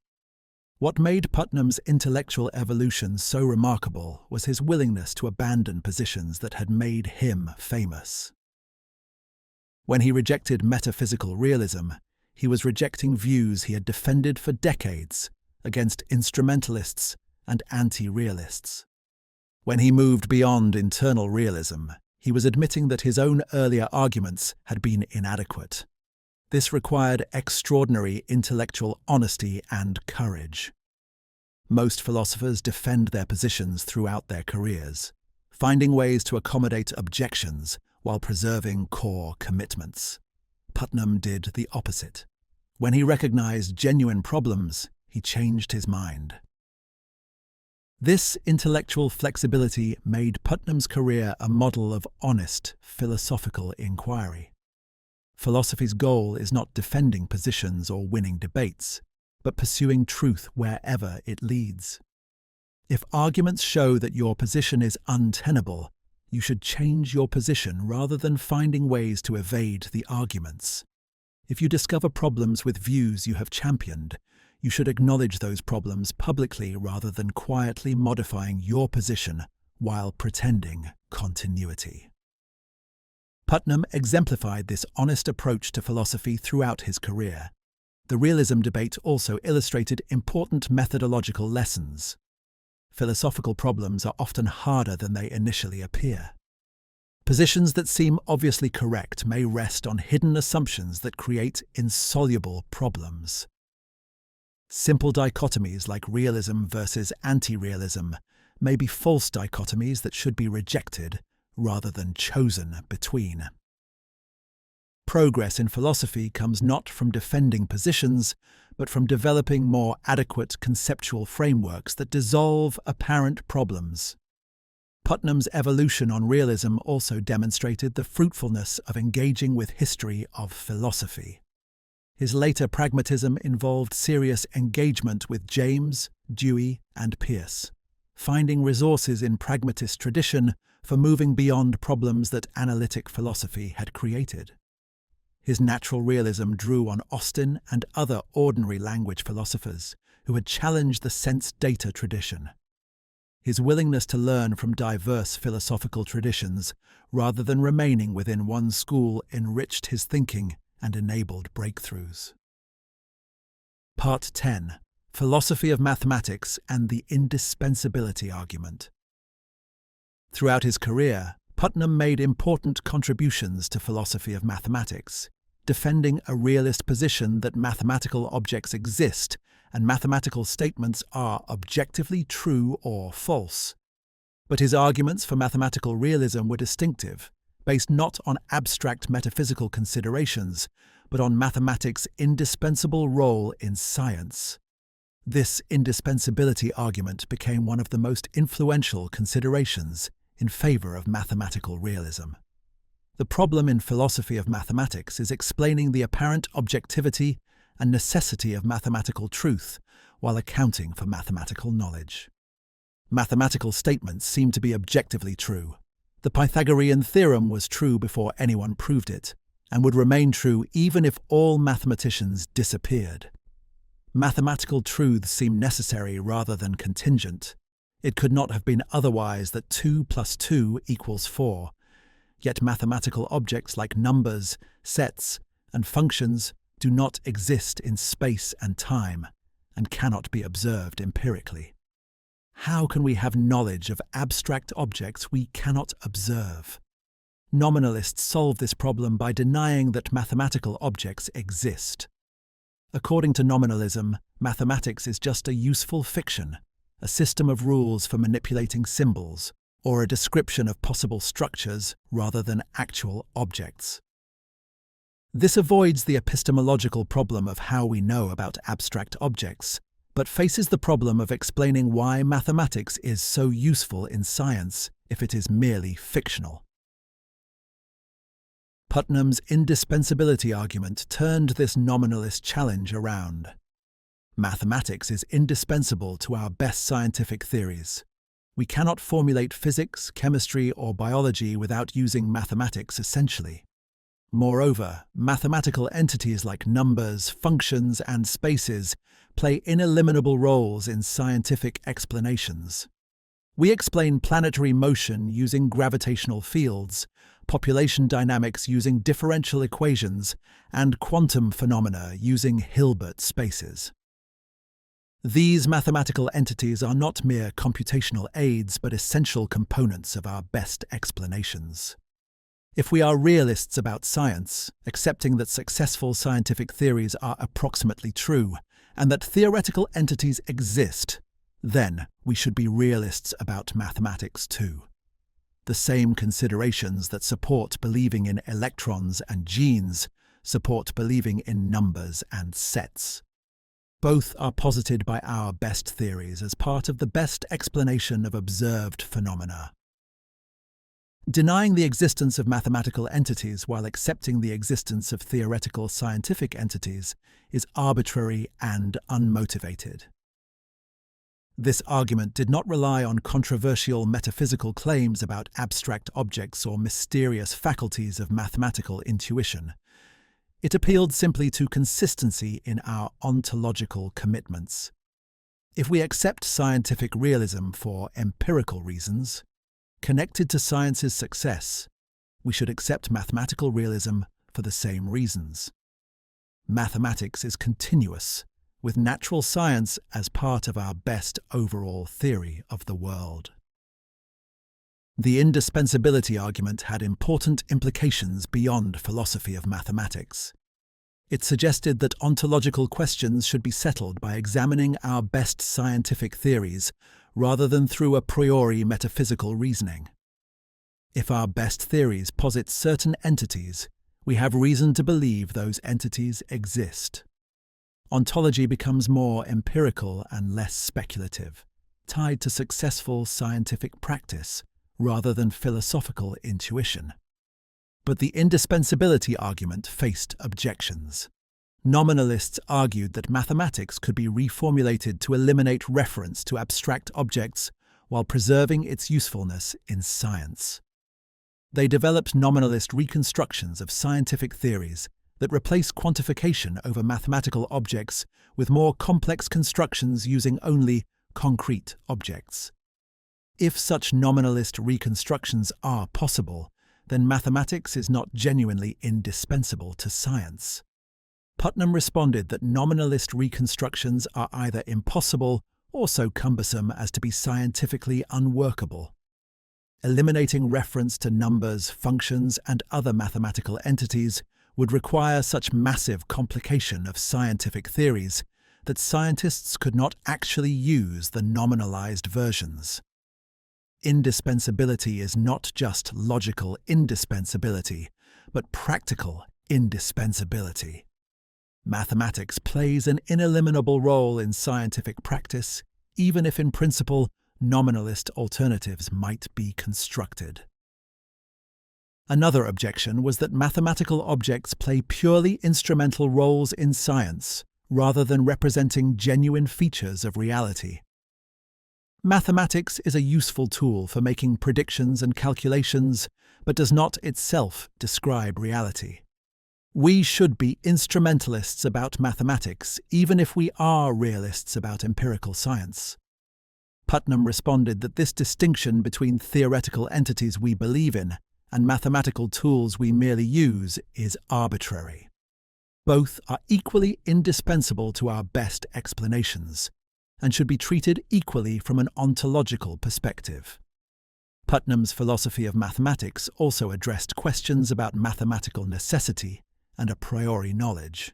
What made Putnam's intellectual evolution so remarkable was his willingness to abandon positions that had made him famous. When he rejected metaphysical realism, he was rejecting views he had defended for decades against instrumentalists and anti-realists. When he moved beyond internal realism, he was admitting that his own earlier arguments had been inadequate. This required extraordinary intellectual honesty and courage. Most philosophers defend their positions throughout their careers, finding ways to accommodate objections while preserving core commitments. Putnam did the opposite. When he recognized genuine problems, he changed his mind. This intellectual flexibility made Putnam's career a model of honest philosophical inquiry. Philosophy's goal is not defending positions or winning debates, but pursuing truth wherever it leads. If arguments show that your position is untenable, you should change your position rather than finding ways to evade the arguments. If you discover problems with views you have championed, you should acknowledge those problems publicly rather than quietly modifying your position while pretending continuity. Putnam exemplified this honest approach to philosophy throughout his career. The realism debate also illustrated important methodological lessons. Philosophical problems are often harder than they initially appear. Positions that seem obviously correct may rest on hidden assumptions that create insoluble problems. Simple dichotomies like realism versus anti-realism may be false dichotomies that should be rejected rather than chosen between. Progress in philosophy comes not from defending positions, but from developing more adequate conceptual frameworks that dissolve apparent problems. Putnam's evolution on realism also demonstrated the fruitfulness of engaging with history of philosophy. His later pragmatism involved serious engagement with James, Dewey, and Peirce, finding resources in pragmatist tradition for moving beyond problems that analytic philosophy had created. His natural realism drew on Austin and other ordinary language philosophers who had challenged the sense-data tradition. His willingness to learn from diverse philosophical traditions rather than remaining within one school enriched his thinking and enabled breakthroughs. Part 10. Philosophy of Mathematics and the Indispensability Argument. Throughout his career, Putnam made important contributions to philosophy of mathematics, defending a realist position that mathematical objects exist and mathematical statements are objectively true or false. But his arguments for mathematical realism were distinctive, based not on abstract metaphysical considerations, but on mathematics' indispensable role in science. This indispensability argument became one of the most influential considerations in favor of mathematical realism. The problem in philosophy of mathematics is explaining the apparent objectivity and necessity of mathematical truth while accounting for mathematical knowledge. Mathematical statements seem to be objectively true. The Pythagorean theorem was true before anyone proved it, and would remain true even if all mathematicians disappeared. Mathematical truths seem necessary rather than contingent. It could not have been otherwise that 2 + 2 = 4. Yet mathematical objects like numbers, sets, and functions do not exist in space and time, and cannot be observed empirically. How can we have knowledge of abstract objects we cannot observe? Nominalists solve this problem by denying that mathematical objects exist. According to nominalism, mathematics is just a useful fiction, a system of rules for manipulating symbols, or a description of possible structures rather than actual objects. This avoids the epistemological problem of how we know about abstract objects, but faces the problem of explaining why mathematics is so useful in science if it is merely fictional. Putnam's indispensability argument turned this nominalist challenge around. Mathematics is indispensable to our best scientific theories. We cannot formulate physics, chemistry, or biology without using mathematics essentially. Moreover, mathematical entities like numbers, functions, and spaces play ineliminable roles in scientific explanations. We explain planetary motion using gravitational fields, population dynamics using differential equations, and quantum phenomena using Hilbert spaces. These mathematical entities are not mere computational aids but essential components of our best explanations. If we are realists about science, accepting that successful scientific theories are approximately true and that theoretical entities exist, then we should be realists about mathematics too. The same considerations that support believing in electrons and genes support believing in numbers and sets. Both are posited by our best theories as part of the best explanation of observed phenomena. Denying the existence of mathematical entities while accepting the existence of theoretical scientific entities is arbitrary and unmotivated. This argument did not rely on controversial metaphysical claims about abstract objects or mysterious faculties of mathematical intuition. It appealed simply to consistency in our ontological commitments. If we accept scientific realism for empirical reasons, connected to science's success, we should accept mathematical realism for the same reasons. Mathematics is continuous, with natural science as part of our best overall theory of the world. The indispensability argument had important implications beyond philosophy of mathematics. It suggested that ontological questions should be settled by examining our best scientific theories rather than through a priori metaphysical reasoning. If our best theories posit certain entities, we have reason to believe those entities exist. Ontology becomes more empirical and less speculative, tied to successful scientific practice rather than philosophical intuition. But the indispensability argument faced objections. Nominalists argued that mathematics could be reformulated to eliminate reference to abstract objects while preserving its usefulness in science. They developed nominalist reconstructions of scientific theories that replace quantification over mathematical objects with more complex constructions using only concrete objects. If such nominalist reconstructions are possible, then mathematics is not genuinely indispensable to science. Putnam responded that nominalist reconstructions are either impossible or so cumbersome as to be scientifically unworkable. Eliminating reference to numbers, functions, and other mathematical entities would require such massive complication of scientific theories that scientists could not actually use the nominalized versions. Indispensability is not just logical indispensability, but practical indispensability. Mathematics plays an ineliminable role in scientific practice, even if in principle nominalist alternatives might be constructed. Another objection was that mathematical objects play purely instrumental roles in science, rather than representing genuine features of reality. Mathematics is a useful tool for making predictions and calculations, but does not itself describe reality. We should be instrumentalists about mathematics, even if we are realists about empirical science. Putnam responded that this distinction between theoretical entities we believe in and mathematical tools we merely use is arbitrary. Both are equally indispensable to our best explanations, and should be treated equally from an ontological perspective. Putnam's philosophy of mathematics also addressed questions about mathematical necessity and a priori knowledge.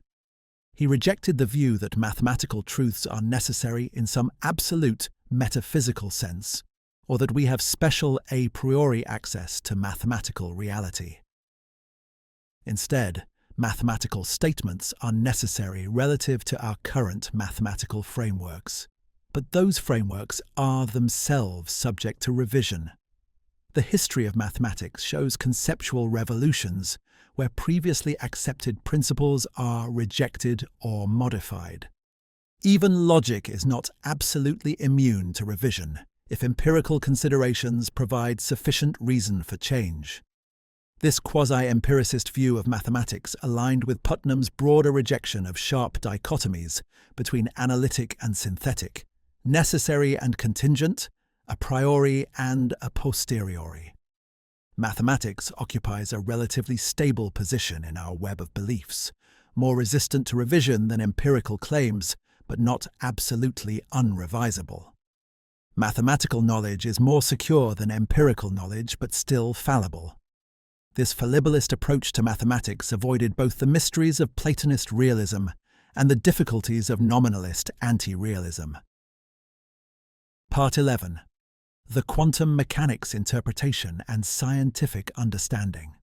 He rejected the view that mathematical truths are necessary in some absolute metaphysical sense, or that we have special a priori access to mathematical reality. Instead, mathematical statements are necessary relative to our current mathematical frameworks, but those frameworks are themselves subject to revision. The history of mathematics shows conceptual revolutions where previously accepted principles are rejected or modified. Even logic is not absolutely immune to revision if empirical considerations provide sufficient reason for change. This quasi-empiricist view of mathematics aligned with Putnam's broader rejection of sharp dichotomies between analytic and synthetic, necessary and contingent, a priori and a posteriori. Mathematics occupies a relatively stable position in our web of beliefs, more resistant to revision than empirical claims, but not absolutely unrevisable. Mathematical knowledge is more secure than empirical knowledge, but still fallible. This fallibilist approach to mathematics avoided both the mysteries of Platonist realism and the difficulties of nominalist anti-realism. Part 11. The quantum mechanics interpretation and scientific understanding.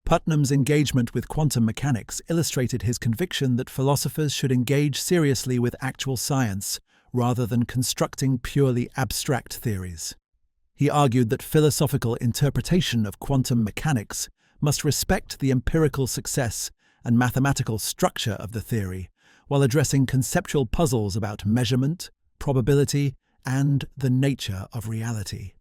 Putnam's engagement with quantum mechanics illustrated his conviction that philosophers should engage seriously with actual science rather than constructing purely abstract theories. He argued that philosophical interpretation of quantum mechanics must respect the empirical success and mathematical structure of the theory, while addressing conceptual puzzles about measurement, probability, and the nature of reality.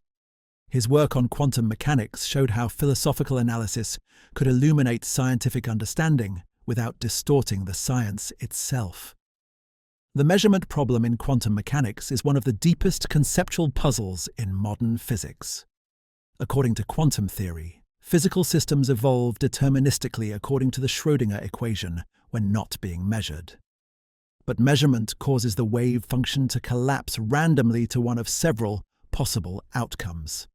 His work on quantum mechanics showed how philosophical analysis could illuminate scientific understanding without distorting the science itself. The measurement problem in quantum mechanics is one of the deepest conceptual puzzles in modern physics. According to quantum theory, physical systems evolve deterministically according to the Schrödinger equation when not being measured. But measurement causes the wave function to collapse randomly to one of several possible outcomes.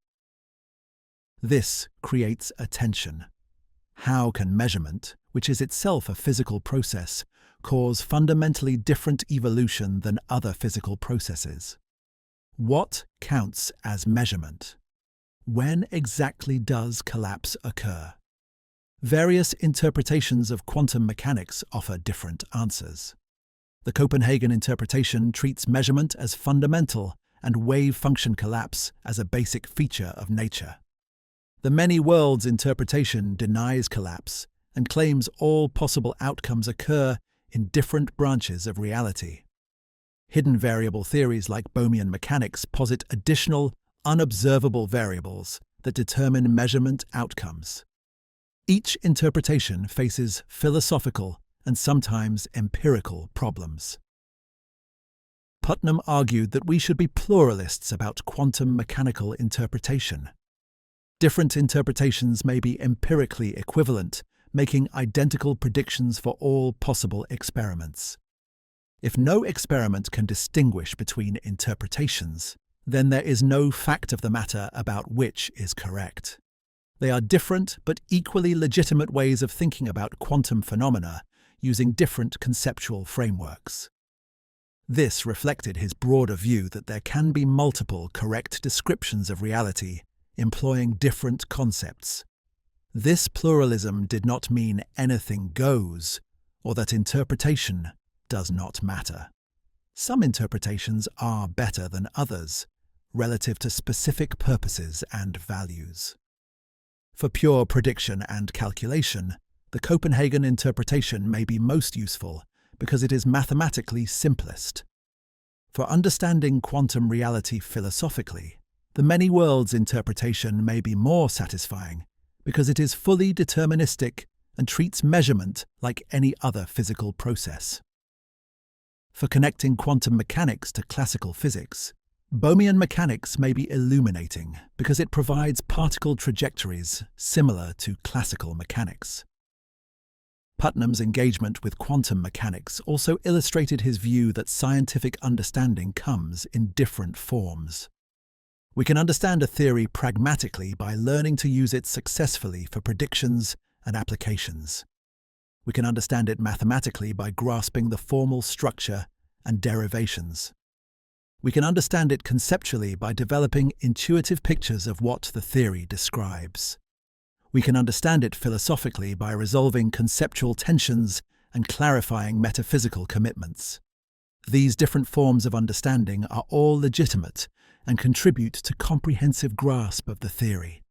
This creates a tension. How can measurement, which is itself a physical process, cause fundamentally different evolution than other physical processes? What counts as measurement? When exactly does collapse occur? Various interpretations of quantum mechanics offer different answers. The Copenhagen interpretation treats measurement as fundamental and wave function collapse as a basic feature of nature. The many worlds interpretation denies collapse and claims all possible outcomes occur in different branches of reality. Hidden variable theories like Bohmian mechanics posit additional, unobservable variables that determine measurement outcomes. Each interpretation faces philosophical and sometimes empirical problems. Putnam argued that we should be pluralists about quantum mechanical interpretation. Different interpretations may be empirically equivalent, making identical predictions for all possible experiments. If no experiment can distinguish between interpretations, then there is no fact of the matter about which is correct. They are different but equally legitimate ways of thinking about quantum phenomena using different conceptual frameworks. This reflected his broader view that there can be multiple correct descriptions of reality employing different concepts. This pluralism did not mean anything goes, or that interpretation does not matter. Some interpretations are better than others, relative to specific purposes and values. For pure prediction and calculation, the Copenhagen interpretation may be most useful because it is mathematically simplest. For understanding quantum reality philosophically, the many worlds interpretation may be more satisfying because it is fully deterministic and treats measurement like any other physical process. For connecting quantum mechanics to classical physics, Bohmian mechanics may be illuminating because it provides particle trajectories similar to classical mechanics. Putnam's engagement with quantum mechanics also illustrated his view that scientific understanding comes in different forms. We can understand a theory pragmatically by learning to use it successfully for predictions and applications. We can understand it mathematically by grasping the formal structure and derivations. We can understand it conceptually by developing intuitive pictures of what the theory describes. We can understand it philosophically by resolving conceptual tensions and clarifying metaphysical commitments. These different forms of understanding are all legitimate and contribute to comprehensive grasp of the theory.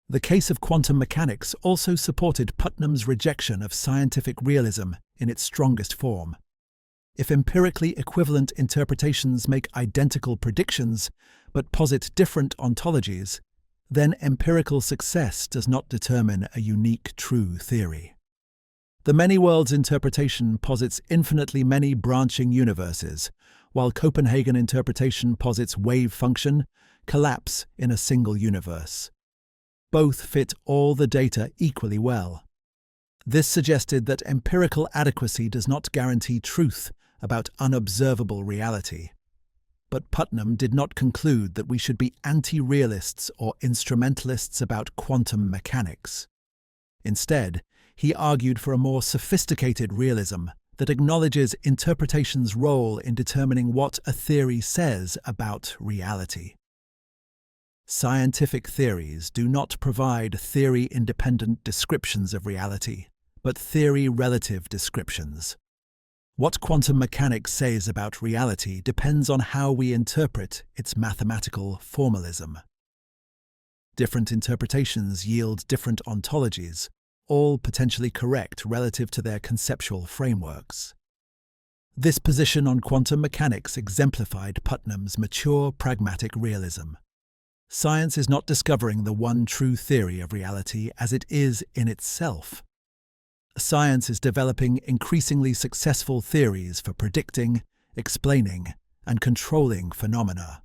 The case of quantum mechanics also supported Putnam's rejection of scientific realism in its strongest form. If empirically equivalent interpretations make identical predictions but posit different ontologies, then empirical success does not determine a unique true theory. The many worlds interpretation posits infinitely many branching universes, while Copenhagen interpretation posits wave function, collapse in a single universe. Both fit all the data equally well. This suggested that empirical adequacy does not guarantee truth about unobservable reality. But Putnam did not conclude that we should be anti-realists or instrumentalists about quantum mechanics. Instead, he argued for a more sophisticated realism that acknowledges interpretation's role in determining what a theory says about reality. Scientific theories do not provide theory-independent descriptions of reality, but theory-relative descriptions. What quantum mechanics says about reality depends on how we interpret its mathematical formalism. Different interpretations yield different ontologies, all potentially correct relative to their conceptual frameworks. This position on quantum mechanics exemplified Putnam's mature, pragmatic realism. Science is not discovering the one true theory of reality as it is in itself. Science is developing increasingly successful theories for predicting, explaining, and controlling phenomena.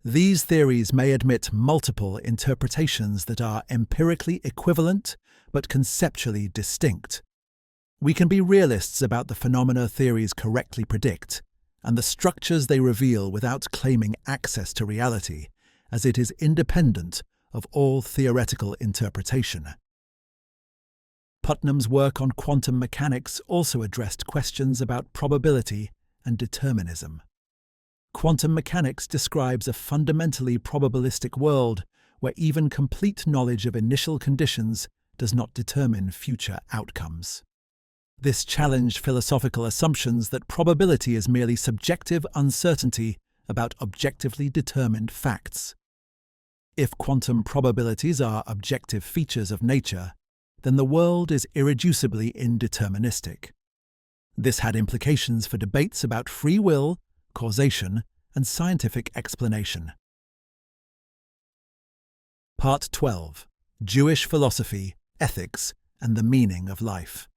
These theories may admit multiple interpretations that are empirically equivalent but conceptually distinct. We can be realists about the phenomena theories correctly predict and the structures they reveal without claiming access to reality, as it is independent of all theoretical interpretation. Putnam's work on quantum mechanics also addressed questions about probability and determinism. Quantum mechanics describes a fundamentally probabilistic world where even complete knowledge of initial conditions does not determine future outcomes. This challenged philosophical assumptions that probability is merely subjective uncertainty about objectively determined facts. If quantum probabilities are objective features of nature, then the world is irreducibly indeterministic. This had implications for debates about free will, causation, and scientific explanation. Part 12. Jewish Philosophy, Ethics, and the Meaning of Life.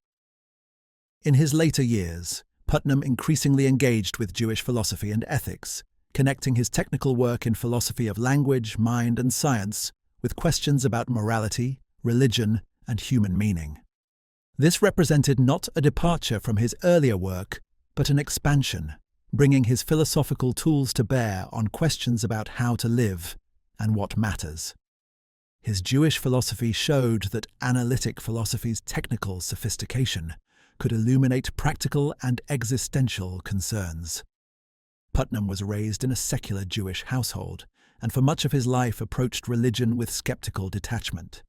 In his later years, Putnam increasingly engaged with Jewish philosophy and ethics, connecting his technical work in philosophy of language, mind, and science with questions about morality, religion, and human meaning. This represented not a departure from his earlier work, but an expansion, bringing his philosophical tools to bear on questions about how to live and what matters. His Jewish philosophy showed that analytic philosophy's technical sophistication could illuminate practical and existential concerns. Putnam was raised in a secular Jewish household, and for much of his life approached religion with skeptical detachment.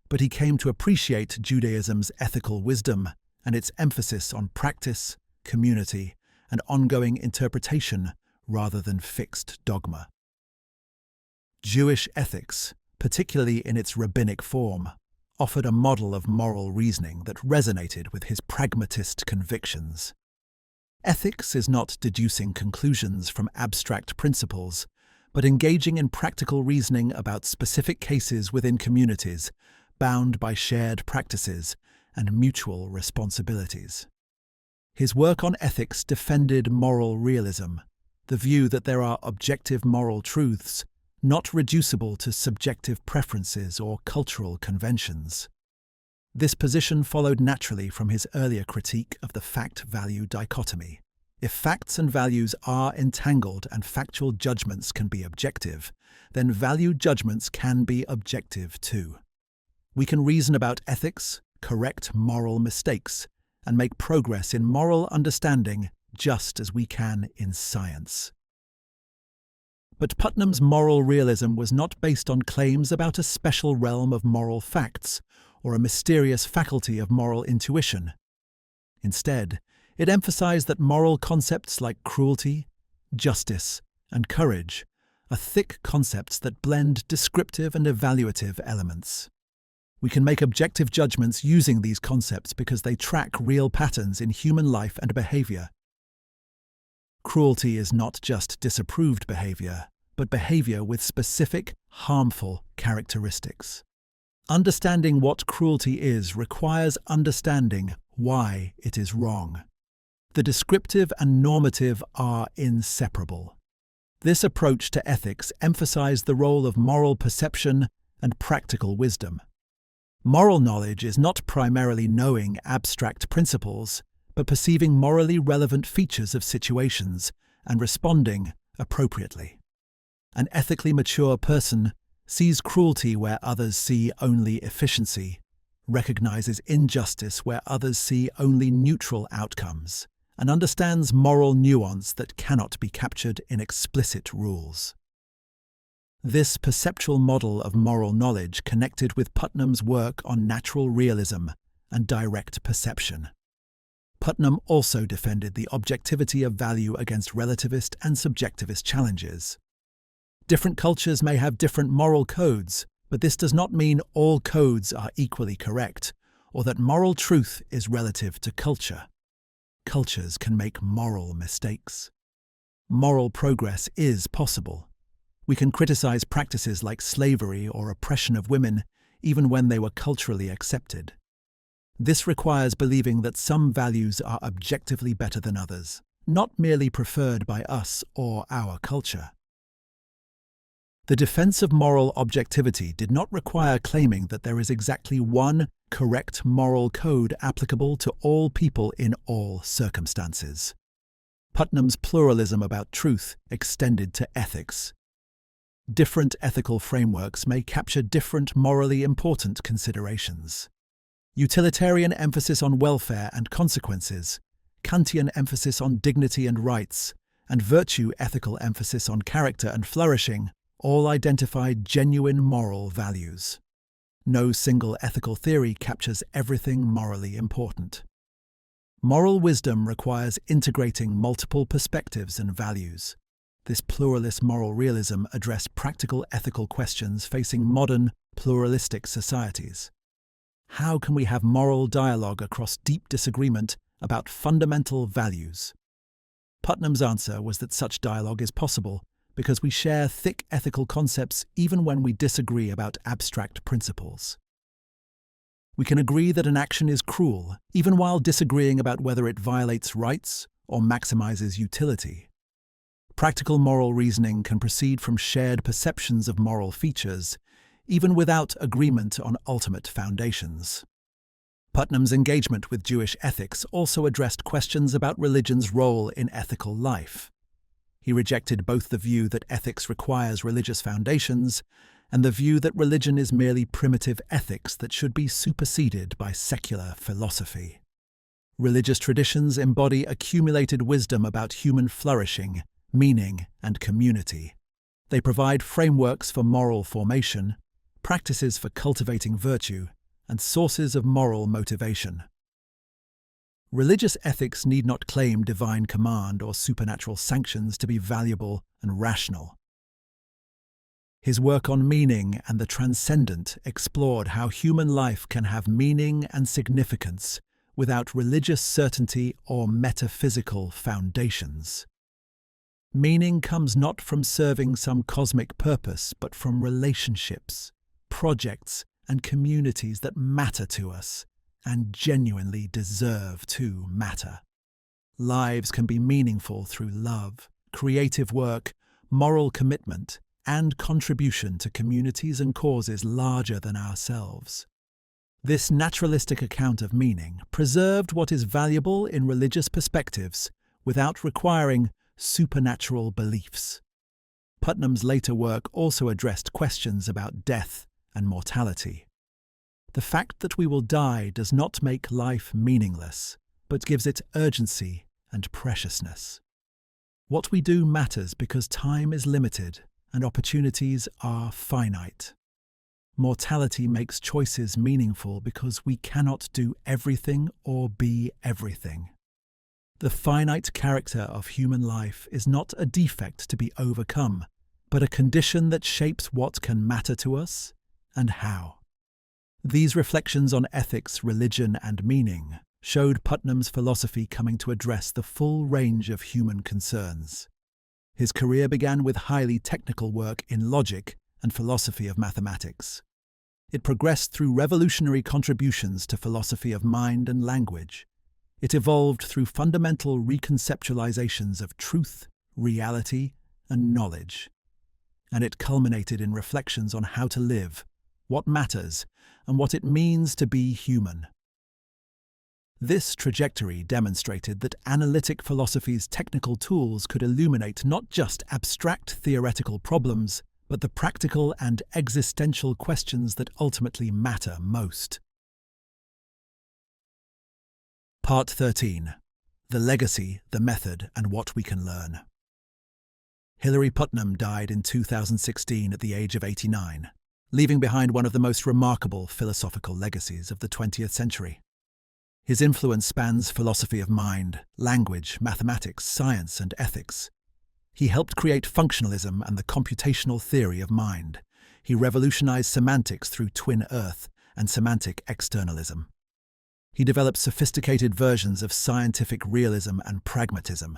But he came to appreciate Judaism's ethical wisdom and its emphasis on practice, community, and ongoing interpretation rather than fixed dogma. Jewish ethics, particularly in its rabbinic form, offered a model of moral reasoning that resonated with his pragmatist convictions. Ethics is not deducing conclusions from abstract principles, but engaging in practical reasoning about specific cases within communities bound by shared practices and mutual responsibilities. His work on ethics defended moral realism, the view that there are objective moral truths not reducible to subjective preferences or cultural conventions. This position followed naturally from his earlier critique of the fact-value dichotomy. If facts and values are entangled and factual judgments can be objective, then value judgments can be objective too. We can reason about ethics, correct moral mistakes, and make progress in moral understanding just as we can in science. But Putnam's moral realism was not based on claims about a special realm of moral facts or a mysterious faculty of moral intuition. Instead, it emphasized that moral concepts like cruelty, justice, and courage are thick concepts that blend descriptive and evaluative elements. We can make objective judgments using these concepts because they track real patterns in human life and behavior. Cruelty is not just disapproved behavior, but behavior with specific, harmful characteristics. Understanding what cruelty is requires understanding why it is wrong. The descriptive and normative are inseparable. This approach to ethics emphasized the role of moral perception and practical wisdom. Moral knowledge is not primarily knowing abstract principles, but perceiving morally relevant features of situations and responding appropriately. An ethically mature person sees cruelty where others see only efficiency, recognizes injustice where others see only neutral outcomes, and understands moral nuance that cannot be captured in explicit rules. This perceptual model of moral knowledge connected with Putnam's work on natural realism and direct perception. Putnam also defended the objectivity of value against relativist and subjectivist challenges. Different cultures may have different moral codes, but this does not mean all codes are equally correct, or that moral truth is relative to culture. cultures can make moral mistakes. Moral progress is possible. We can criticize practices like slavery or oppression of women, even when they were culturally accepted. This requires believing that some values are objectively better than others, not merely preferred by us or our culture. The defense of moral objectivity did not require claiming that there is exactly one correct moral code applicable to all people in all circumstances. Putnam's pluralism about truth extended to ethics. Different ethical frameworks may capture different morally important considerations. Utilitarian emphasis on welfare and consequences, Kantian emphasis on dignity and rights, and virtue ethical emphasis on character and flourishing all identify genuine moral values. No single ethical theory captures everything morally important. Moral wisdom requires integrating multiple perspectives and values. This pluralist moral realism addressed practical ethical questions facing modern, pluralistic societies. How can we have moral dialogue across deep disagreement about fundamental values? Putnam's answer was that such dialogue is possible because we share thick ethical concepts even when we disagree about abstract principles. We can agree that an action is cruel, even while disagreeing about whether it violates rights or maximizes utility. Practical moral reasoning can proceed from shared perceptions of moral features, even without agreement on ultimate foundations. Putnam's engagement with Jewish ethics also addressed questions about religion's role in ethical life. He rejected both the view that ethics requires religious foundations and the view that religion is merely primitive ethics that should be superseded by secular philosophy. Religious traditions embody accumulated wisdom about human flourishing, meaning, and community. They provide frameworks for moral formation, practices for cultivating virtue, and sources of moral motivation. Religious ethics need not claim divine command or supernatural sanctions to be valuable and rational. His work on meaning and the transcendent explored how human life can have meaning and significance without religious certainty or metaphysical foundations. Meaning comes not from serving some cosmic purpose, but from relationships, projects, and communities that matter to us and genuinely deserve to matter. Lives can be meaningful through love, creative work, moral commitment, and contribution to communities and causes larger than ourselves. This naturalistic account of meaning preserved what is valuable in religious perspectives without requiring supernatural beliefs. Putnam's later work also addressed questions about death and mortality. The fact that we will die does not make life meaningless, but gives it urgency and preciousness. What we do matters because time is limited and opportunities are finite. Mortality makes choices meaningful because we cannot do everything or be everything. The finite character of human life is not a defect to be overcome, but a condition that shapes what can matter to us and how. These reflections on ethics, religion, and meaning showed Putnam's philosophy coming to address the full range of human concerns. His career began with highly technical work in logic and philosophy of mathematics. It progressed through revolutionary contributions to philosophy of mind and language. It evolved through fundamental reconceptualizations of truth, reality, and knowledge. And it culminated in reflections on how to live, what matters, and what it means to be human. This trajectory demonstrated that analytic philosophy's technical tools could illuminate not just abstract theoretical problems, but the practical and existential questions that ultimately matter most. Part 13. The Legacy, the Method, and What We Can Learn. Hilary Putnam died in 2016 at the age of 89, leaving behind one of the most remarkable philosophical legacies of the 20th century. His influence spans philosophy of mind, language, mathematics, science, and ethics. He helped create functionalism and the computational theory of mind. He revolutionized semantics through twin earth and semantic externalism. He developed sophisticated versions of scientific realism and pragmatism.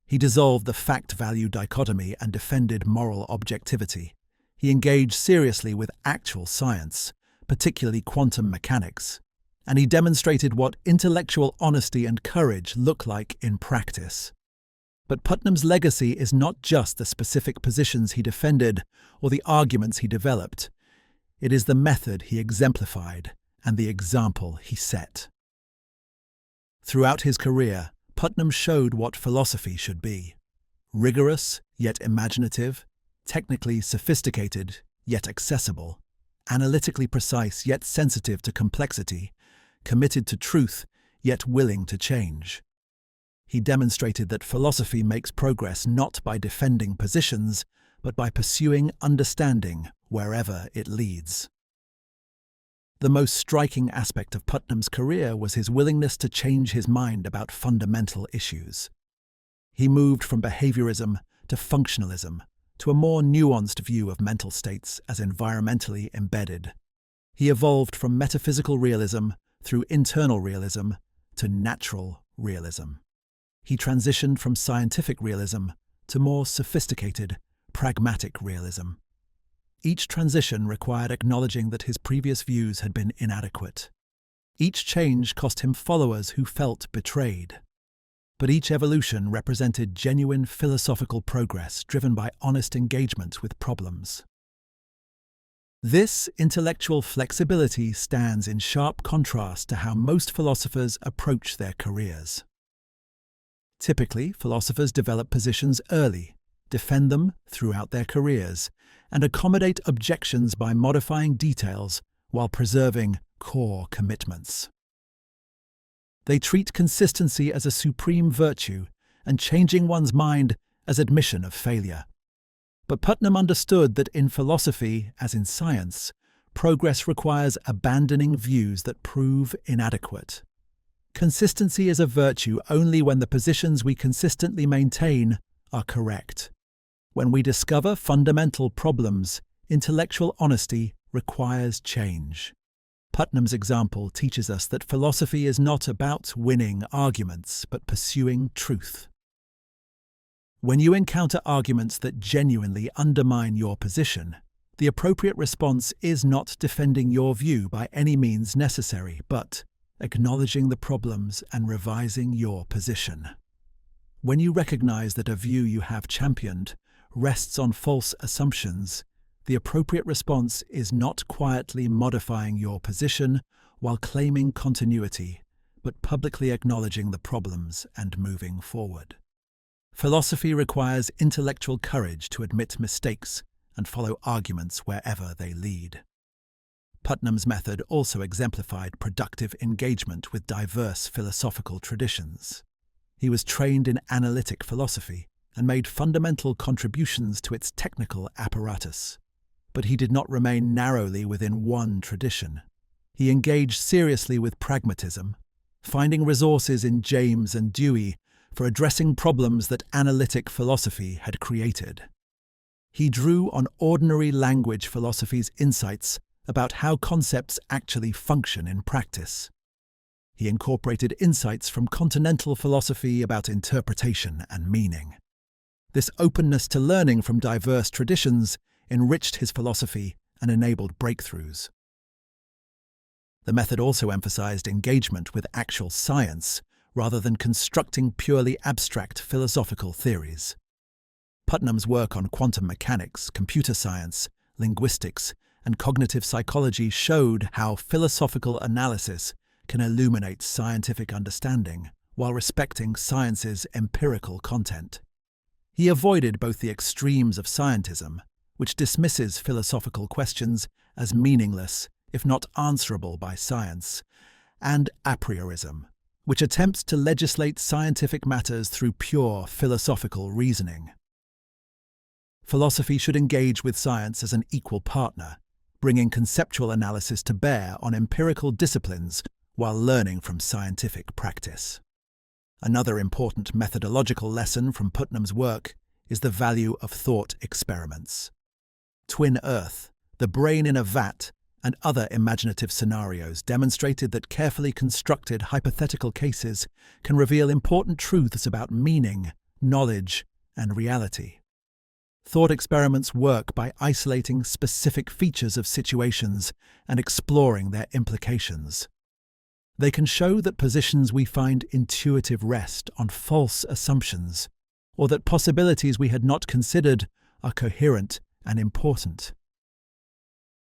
He dissolved the fact-value dichotomy and defended moral objectivity. He engaged seriously with actual science, particularly quantum mechanics, and he demonstrated what intellectual honesty and courage look like in practice. But Putnam's legacy is not just the specific positions he defended or the arguments he developed. It is the method he exemplified and the example he set. Throughout his career, Putnam showed what philosophy should be: rigorous yet imaginative, technically sophisticated yet accessible, analytically precise yet sensitive to complexity, committed to truth yet willing to change. He demonstrated that philosophy makes progress not by defending positions, but by pursuing understanding wherever it leads. The most striking aspect of Putnam's career was his willingness to change his mind about fundamental issues. He moved from behaviorism to functionalism, to a more nuanced view of mental states as environmentally embedded. He evolved from metaphysical realism through internal realism to natural realism. He transitioned from scientific realism to more sophisticated, pragmatic realism. Each transition required acknowledging that his previous views had been inadequate. Each change cost him followers who felt betrayed. But each evolution represented genuine philosophical progress driven by honest engagement with problems. This intellectual flexibility stands in sharp contrast to how most philosophers approach their careers. Typically, philosophers develop positions early, defend them throughout their careers, and accommodate objections by modifying details while preserving core commitments. They treat consistency as a supreme virtue and changing one's mind as admission of failure. But Putnam understood that in philosophy, as in science, progress requires abandoning views that prove inadequate. Consistency is a virtue only when the positions we consistently maintain are correct. When we discover fundamental problems, intellectual honesty requires change. Putnam's example teaches us that philosophy is not about winning arguments, but pursuing truth. When you encounter arguments that genuinely undermine your position, the appropriate response is not defending your view by any means necessary, but acknowledging the problems and revising your position. When you recognize that a view you have championed rests on false assumptions, the appropriate response is not quietly modifying your position while claiming continuity, but publicly acknowledging the problems and moving forward. Philosophy requires intellectual courage to admit mistakes and follow arguments wherever they lead. Putnam's method also exemplified productive engagement with diverse philosophical traditions. He was trained in analytic philosophy and made fundamental contributions to its technical apparatus. But he did not remain narrowly within one tradition. He engaged seriously with pragmatism, finding resources in James and Dewey for addressing problems that analytic philosophy had created. He drew on ordinary language philosophy's insights about how concepts actually function in practice. He incorporated insights from continental philosophy about interpretation and meaning. This openness to learning from diverse traditions enriched his philosophy and enabled breakthroughs. The method also emphasized engagement with actual science rather than constructing purely abstract philosophical theories. Putnam's work on quantum mechanics, computer science, linguistics, and cognitive psychology showed how philosophical analysis can illuminate scientific understanding while respecting science's empirical content. He avoided both the extremes of scientism, which dismisses philosophical questions as meaningless if not answerable by science, and a priorism, which attempts to legislate scientific matters through pure philosophical reasoning. Philosophy should engage with science as an equal partner, bringing conceptual analysis to bear on empirical disciplines while learning from scientific practice. Another important methodological lesson from Putnam's work is the value of thought experiments. Twin Earth, the brain in a vat, and other imaginative scenarios demonstrated that carefully constructed hypothetical cases can reveal important truths about meaning, knowledge, and reality. Thought experiments work by isolating specific features of situations and exploring their implications. They can show that positions we find intuitive rest on false assumptions, or that possibilities we had not considered are coherent and important.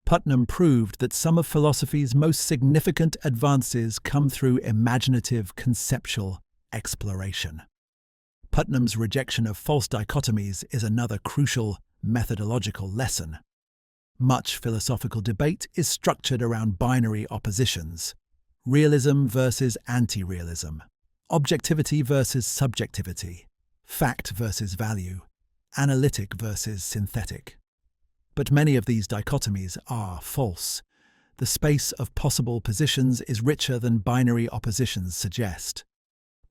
Putnam proved that some of philosophy's most significant advances come through imaginative conceptual exploration. Putnam's rejection of false dichotomies is another crucial methodological lesson. Much philosophical debate is structured around binary oppositions: realism versus anti-realism, objectivity versus subjectivity, fact versus value, analytic versus synthetic. But many of these dichotomies are false. The space of possible positions is richer than binary oppositions suggest.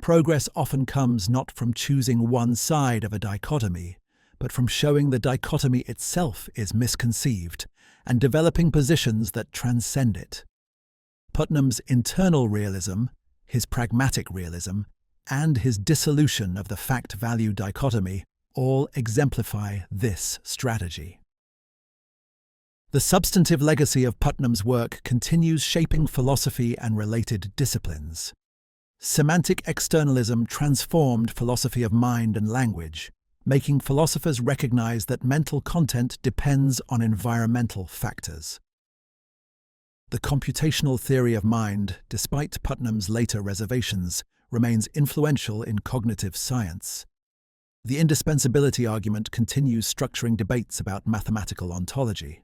Progress often comes not from choosing one side of a dichotomy, but from showing the dichotomy itself is misconceived and developing positions that transcend it. Putnam's internal realism, his pragmatic realism, and his dissolution of the fact-value dichotomy all exemplify this strategy. The substantive legacy of Putnam's work continues shaping philosophy and related disciplines. Semantic externalism transformed philosophy of mind and language, making philosophers recognize that mental content depends on environmental factors. The computational theory of mind, despite Putnam's later reservations, remains influential in cognitive science. The indispensability argument continues structuring debates about mathematical ontology.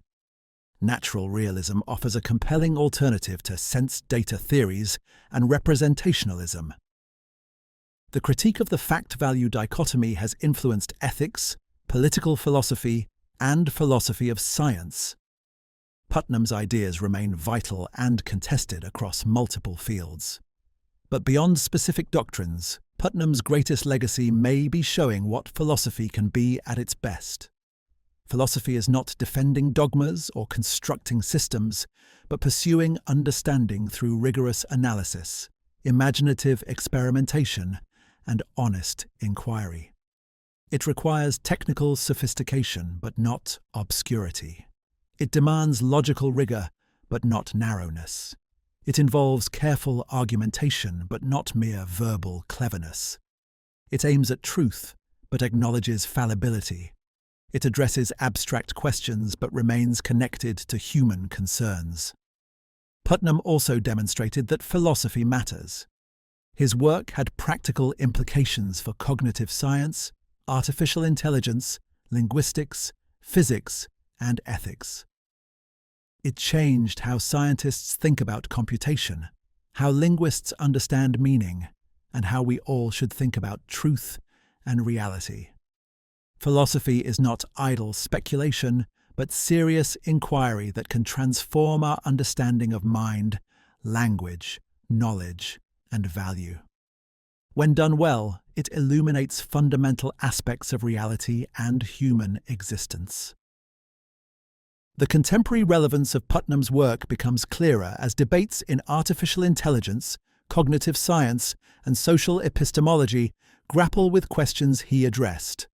Natural realism offers a compelling alternative to sense-data theories and representationalism. The critique of the fact-value dichotomy has influenced ethics, political philosophy, and philosophy of science. Putnam's ideas remain vital and contested across multiple fields. But beyond specific doctrines, Putnam's greatest legacy may be showing what philosophy can be at its best. Philosophy is not defending dogmas or constructing systems, but pursuing understanding through rigorous analysis, imaginative experimentation, and honest inquiry. It requires technical sophistication, but not obscurity. It demands logical rigor, but not narrowness. It involves careful argumentation, but not mere verbal cleverness. It aims at truth, but acknowledges fallibility. It addresses abstract questions, but remains connected to human concerns. Putnam also demonstrated that philosophy matters. His work had practical implications for cognitive science, artificial intelligence, linguistics, physics, and ethics. It changed how scientists think about computation, how linguists understand meaning, and how we all should think about truth and reality. Philosophy is not idle speculation, but serious inquiry that can transform our understanding of mind, language, knowledge, and value. When done well, it illuminates fundamental aspects of reality and human existence. The contemporary relevance of Putnam's work becomes clearer as debates in artificial intelligence, cognitive science, and social epistemology grapple with questions he addressed.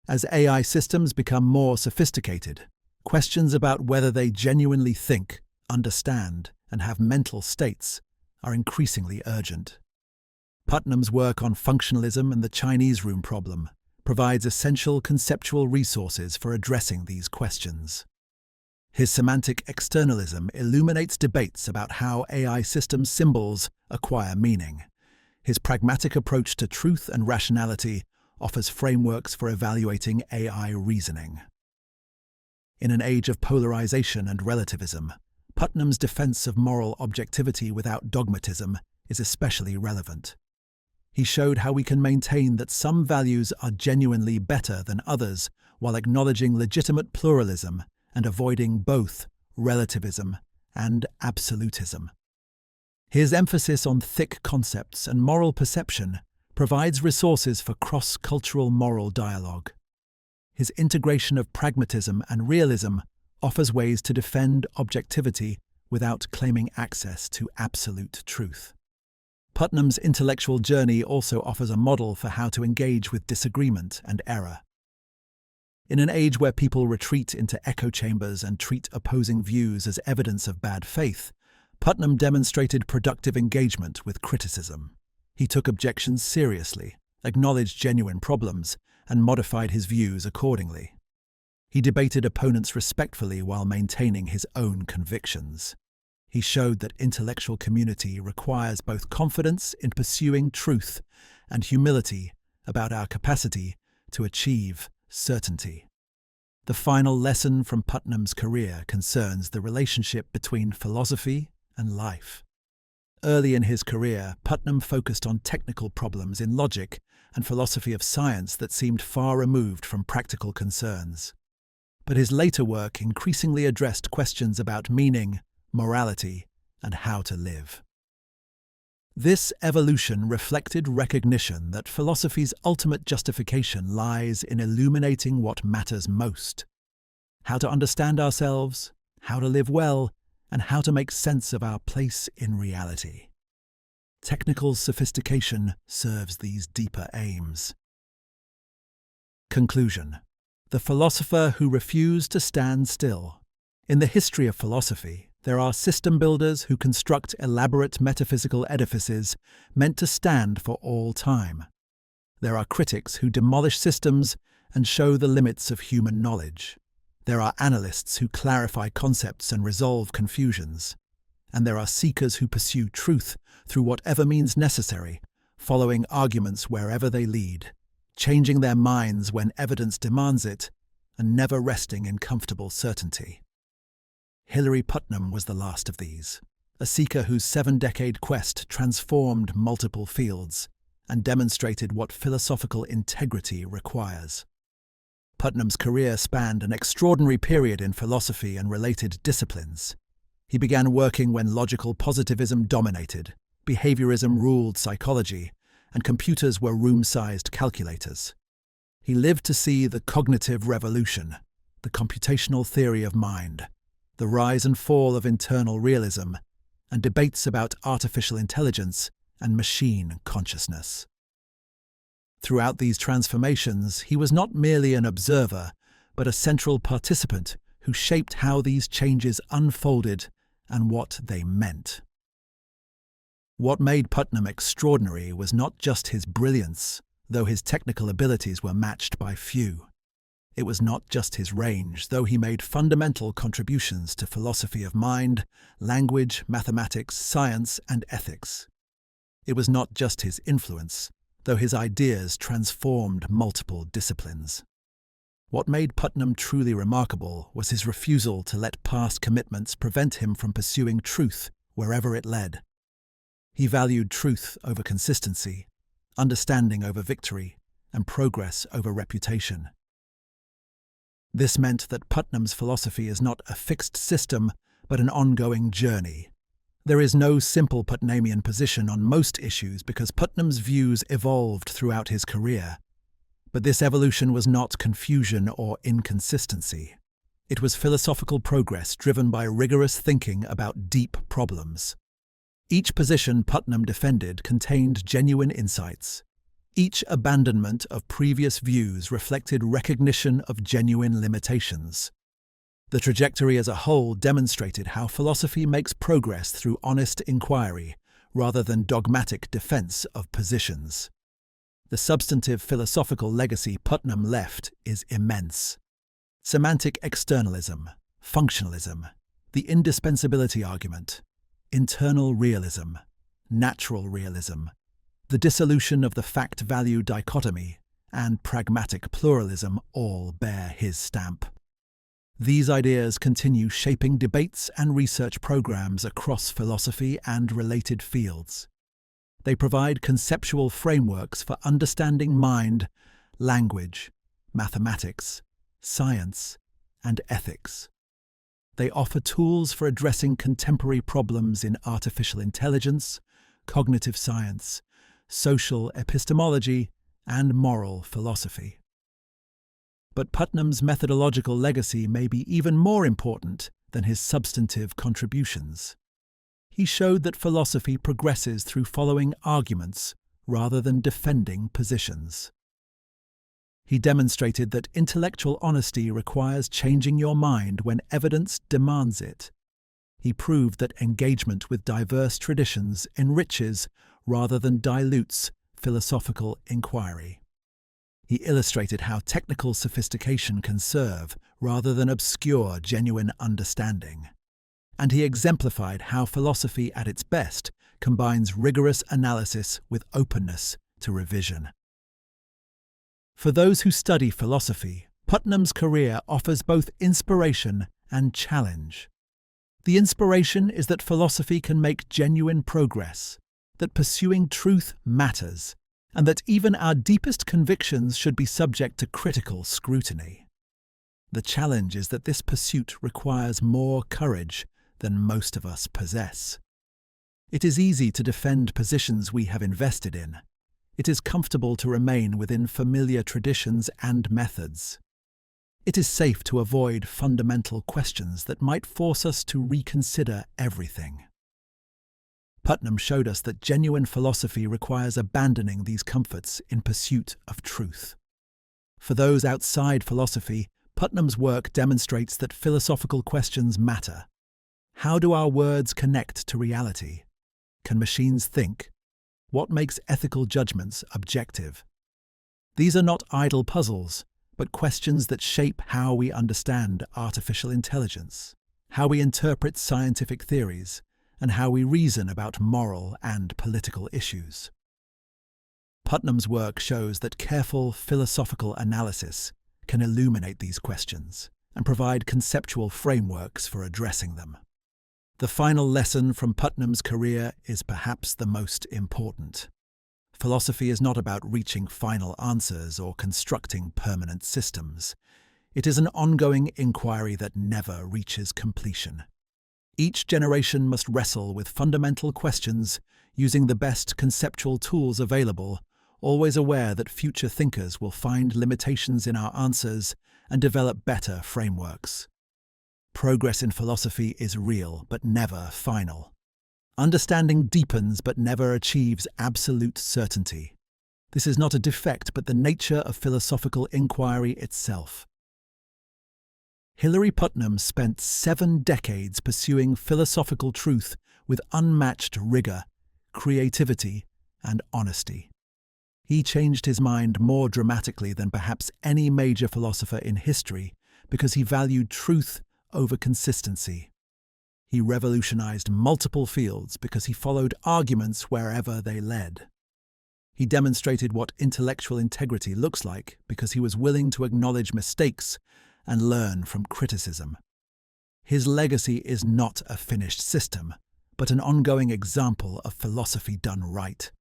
As AI systems become more sophisticated, questions about whether they genuinely think, understand, and have mental states are increasingly urgent. Putnam's work on functionalism and the Chinese room problem provides essential conceptual resources for addressing these questions. His semantic externalism illuminates debates about how AI system symbols acquire meaning. His pragmatic approach to truth and rationality offers frameworks for evaluating AI reasoning. In an age of polarization and relativism, Putnam's defense of moral objectivity without dogmatism is especially relevant. He showed how we can maintain that some values are genuinely better than others while acknowledging legitimate pluralism and avoiding both relativism and absolutism. His emphasis on thick concepts and moral perception provides resources for cross-cultural moral dialogue. His integration of pragmatism and realism offers ways to defend objectivity without claiming access to absolute truth. Putnam's intellectual journey also offers a model for how to engage with disagreement and error. In an age where people retreat into echo chambers and treat opposing views as evidence of bad faith, Putnam demonstrated productive engagement with criticism. He took objections seriously, acknowledged genuine problems, and modified his views accordingly. He debated opponents respectfully while maintaining his own convictions. He showed that intellectual community requires both confidence in pursuing truth and humility about our capacity to achieve certainty. The final lesson from Putnam's career concerns the relationship between philosophy and life. Early in his career, Putnam focused on technical problems in logic and philosophy of science that seemed far removed from practical concerns. But his later work increasingly addressed questions about meaning, morality, and how to live. This evolution reflected recognition that philosophy's ultimate justification lies in illuminating what matters most: how to understand ourselves, how to live well, and how to make sense of our place in reality. Technical sophistication serves these deeper aims. Conclusion: the philosopher who refused to stand still. In the history of philosophy, there are system builders who construct elaborate metaphysical edifices meant to stand for all time. There are critics who demolish systems and show the limits of human knowledge. There are analysts who clarify concepts and resolve confusions. And there are seekers who pursue truth through whatever means necessary, following arguments wherever they lead, changing their minds when evidence demands it, and never resting in comfortable certainty. Hilary Putnam was the last of these, a seeker whose 7-decade quest transformed multiple fields and demonstrated what philosophical integrity requires. Putnam's career spanned an extraordinary period in philosophy and related disciplines. He began working when logical positivism dominated, behaviorism ruled psychology, and computers were room-sized calculators. He lived to see the cognitive revolution, the computational theory of mind, the rise and fall of internal realism, and debates about artificial intelligence and machine consciousness. Throughout these transformations, he was not merely an observer, but a central participant who shaped how these changes unfolded and what they meant. What made Putnam extraordinary was not just his brilliance, though his technical abilities were matched by few. It was not just his range, though he made fundamental contributions to philosophy of mind, language, mathematics, science, and ethics. It was not just his influence, though his ideas transformed multiple disciplines. What made Putnam truly remarkable was his refusal to let past commitments prevent him from pursuing truth wherever it led. He valued truth over consistency, understanding over victory, and progress over reputation. This meant that Putnam's philosophy is not a fixed system, but an ongoing journey. There is no simple Putnamian position on most issues because Putnam's views evolved throughout his career. But this evolution was not confusion or inconsistency. It was philosophical progress driven by rigorous thinking about deep problems. Each position Putnam defended contained genuine insights. Each abandonment of previous views reflected recognition of genuine limitations. The trajectory as a whole demonstrated how philosophy makes progress through honest inquiry rather than dogmatic defense of positions. The substantive philosophical legacy Putnam left is immense. Semantic externalism, functionalism, the indispensability argument, internal realism, natural realism, the dissolution of the fact-value dichotomy, and pragmatic pluralism all bear his stamp. These ideas continue shaping debates and research programs across philosophy and related fields. They provide conceptual frameworks for understanding mind, language, mathematics, science, and ethics. They offer tools for addressing contemporary problems in artificial intelligence, cognitive science, social epistemology, and moral philosophy. But Putnam's methodological legacy may be even more important than his substantive contributions. He showed that philosophy progresses through following arguments rather than defending positions. He demonstrated that intellectual honesty requires changing your mind when evidence demands it. He proved that engagement with diverse traditions enriches rather than dilutes philosophical inquiry. He illustrated how technical sophistication can serve rather than obscure genuine understanding. And he exemplified how philosophy at its best combines rigorous analysis with openness to revision. For those who study philosophy, Putnam's career offers both inspiration and challenge. The inspiration is that philosophy can make genuine progress, that pursuing truth matters, and that even our deepest convictions should be subject to critical scrutiny. The challenge is that this pursuit requires more courage than most of us possess. It is easy to defend positions we have invested in. It is comfortable to remain within familiar traditions and methods. It is safe to avoid fundamental questions that might force us to reconsider everything. Putnam showed us that genuine philosophy requires abandoning these comforts in pursuit of truth. For those outside philosophy, Putnam's work demonstrates that philosophical questions matter. How do our words connect to reality? Can machines think? What makes ethical judgments objective? These are not idle puzzles, but questions that shape how we understand artificial intelligence, how we interpret scientific theories, and how we reason about moral and political issues. Putnam's work shows that careful philosophical analysis can illuminate these questions and provide conceptual frameworks for addressing them. The final lesson from Putnam's career is perhaps the most important. Philosophy is not about reaching final answers or constructing permanent systems. It is an ongoing inquiry that never reaches completion. Each generation must wrestle with fundamental questions using the best conceptual tools available, always aware that future thinkers will find limitations in our answers and develop better frameworks. Progress in philosophy is real but never final. Understanding deepens but never achieves absolute certainty. This is not a defect but the nature of philosophical inquiry itself. Hilary Putnam spent 7 decades pursuing philosophical truth with unmatched rigor, creativity, and honesty. He changed his mind more dramatically than perhaps any major philosopher in history because he valued truth over consistency. He revolutionized multiple fields because he followed arguments wherever they led. He demonstrated what intellectual integrity looks like because he was willing to acknowledge mistakes and learn from criticism. His legacy is not a finished system, but an ongoing example of philosophy done right.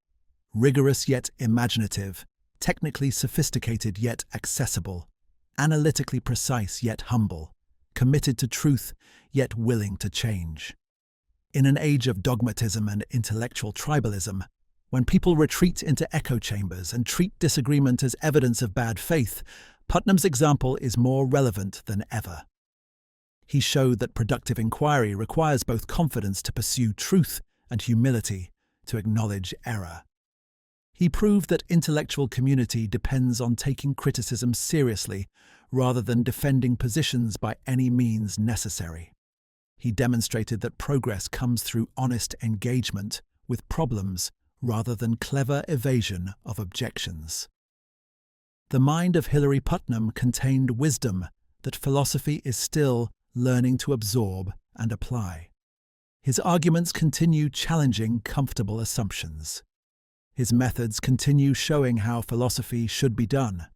Rigorous yet imaginative, technically sophisticated yet accessible, analytically precise yet humble, committed to truth yet willing to change. In an age of dogmatism and intellectual tribalism, when people retreat into echo chambers and treat disagreement as evidence of bad faith, Putnam's example is more relevant than ever. He showed that productive inquiry requires both confidence to pursue truth and humility to acknowledge error. He proved that intellectual community depends on taking criticism seriously rather than defending positions by any means necessary. He demonstrated that progress comes through honest engagement with problems rather than clever evasion of objections. The mind of Hilary Putnam contained wisdom that philosophy is still learning to absorb and apply. His arguments continue challenging comfortable assumptions. His methods continue showing how philosophy should be done.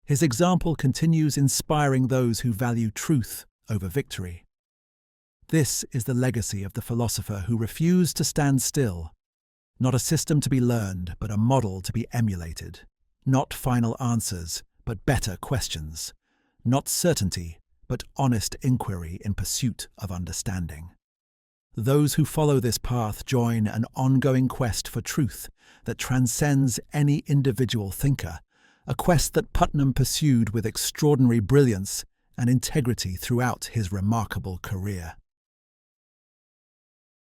His example continues inspiring those who value truth over victory. This is the legacy of the philosopher who refused to stand still. Not a system to be learned, but a model to be emulated. Not final answers, but better questions. Not certainty, but honest inquiry in pursuit of understanding. Those who follow this path join an ongoing quest for truth that transcends any individual thinker, a quest that Putnam pursued with extraordinary brilliance and integrity throughout his remarkable career.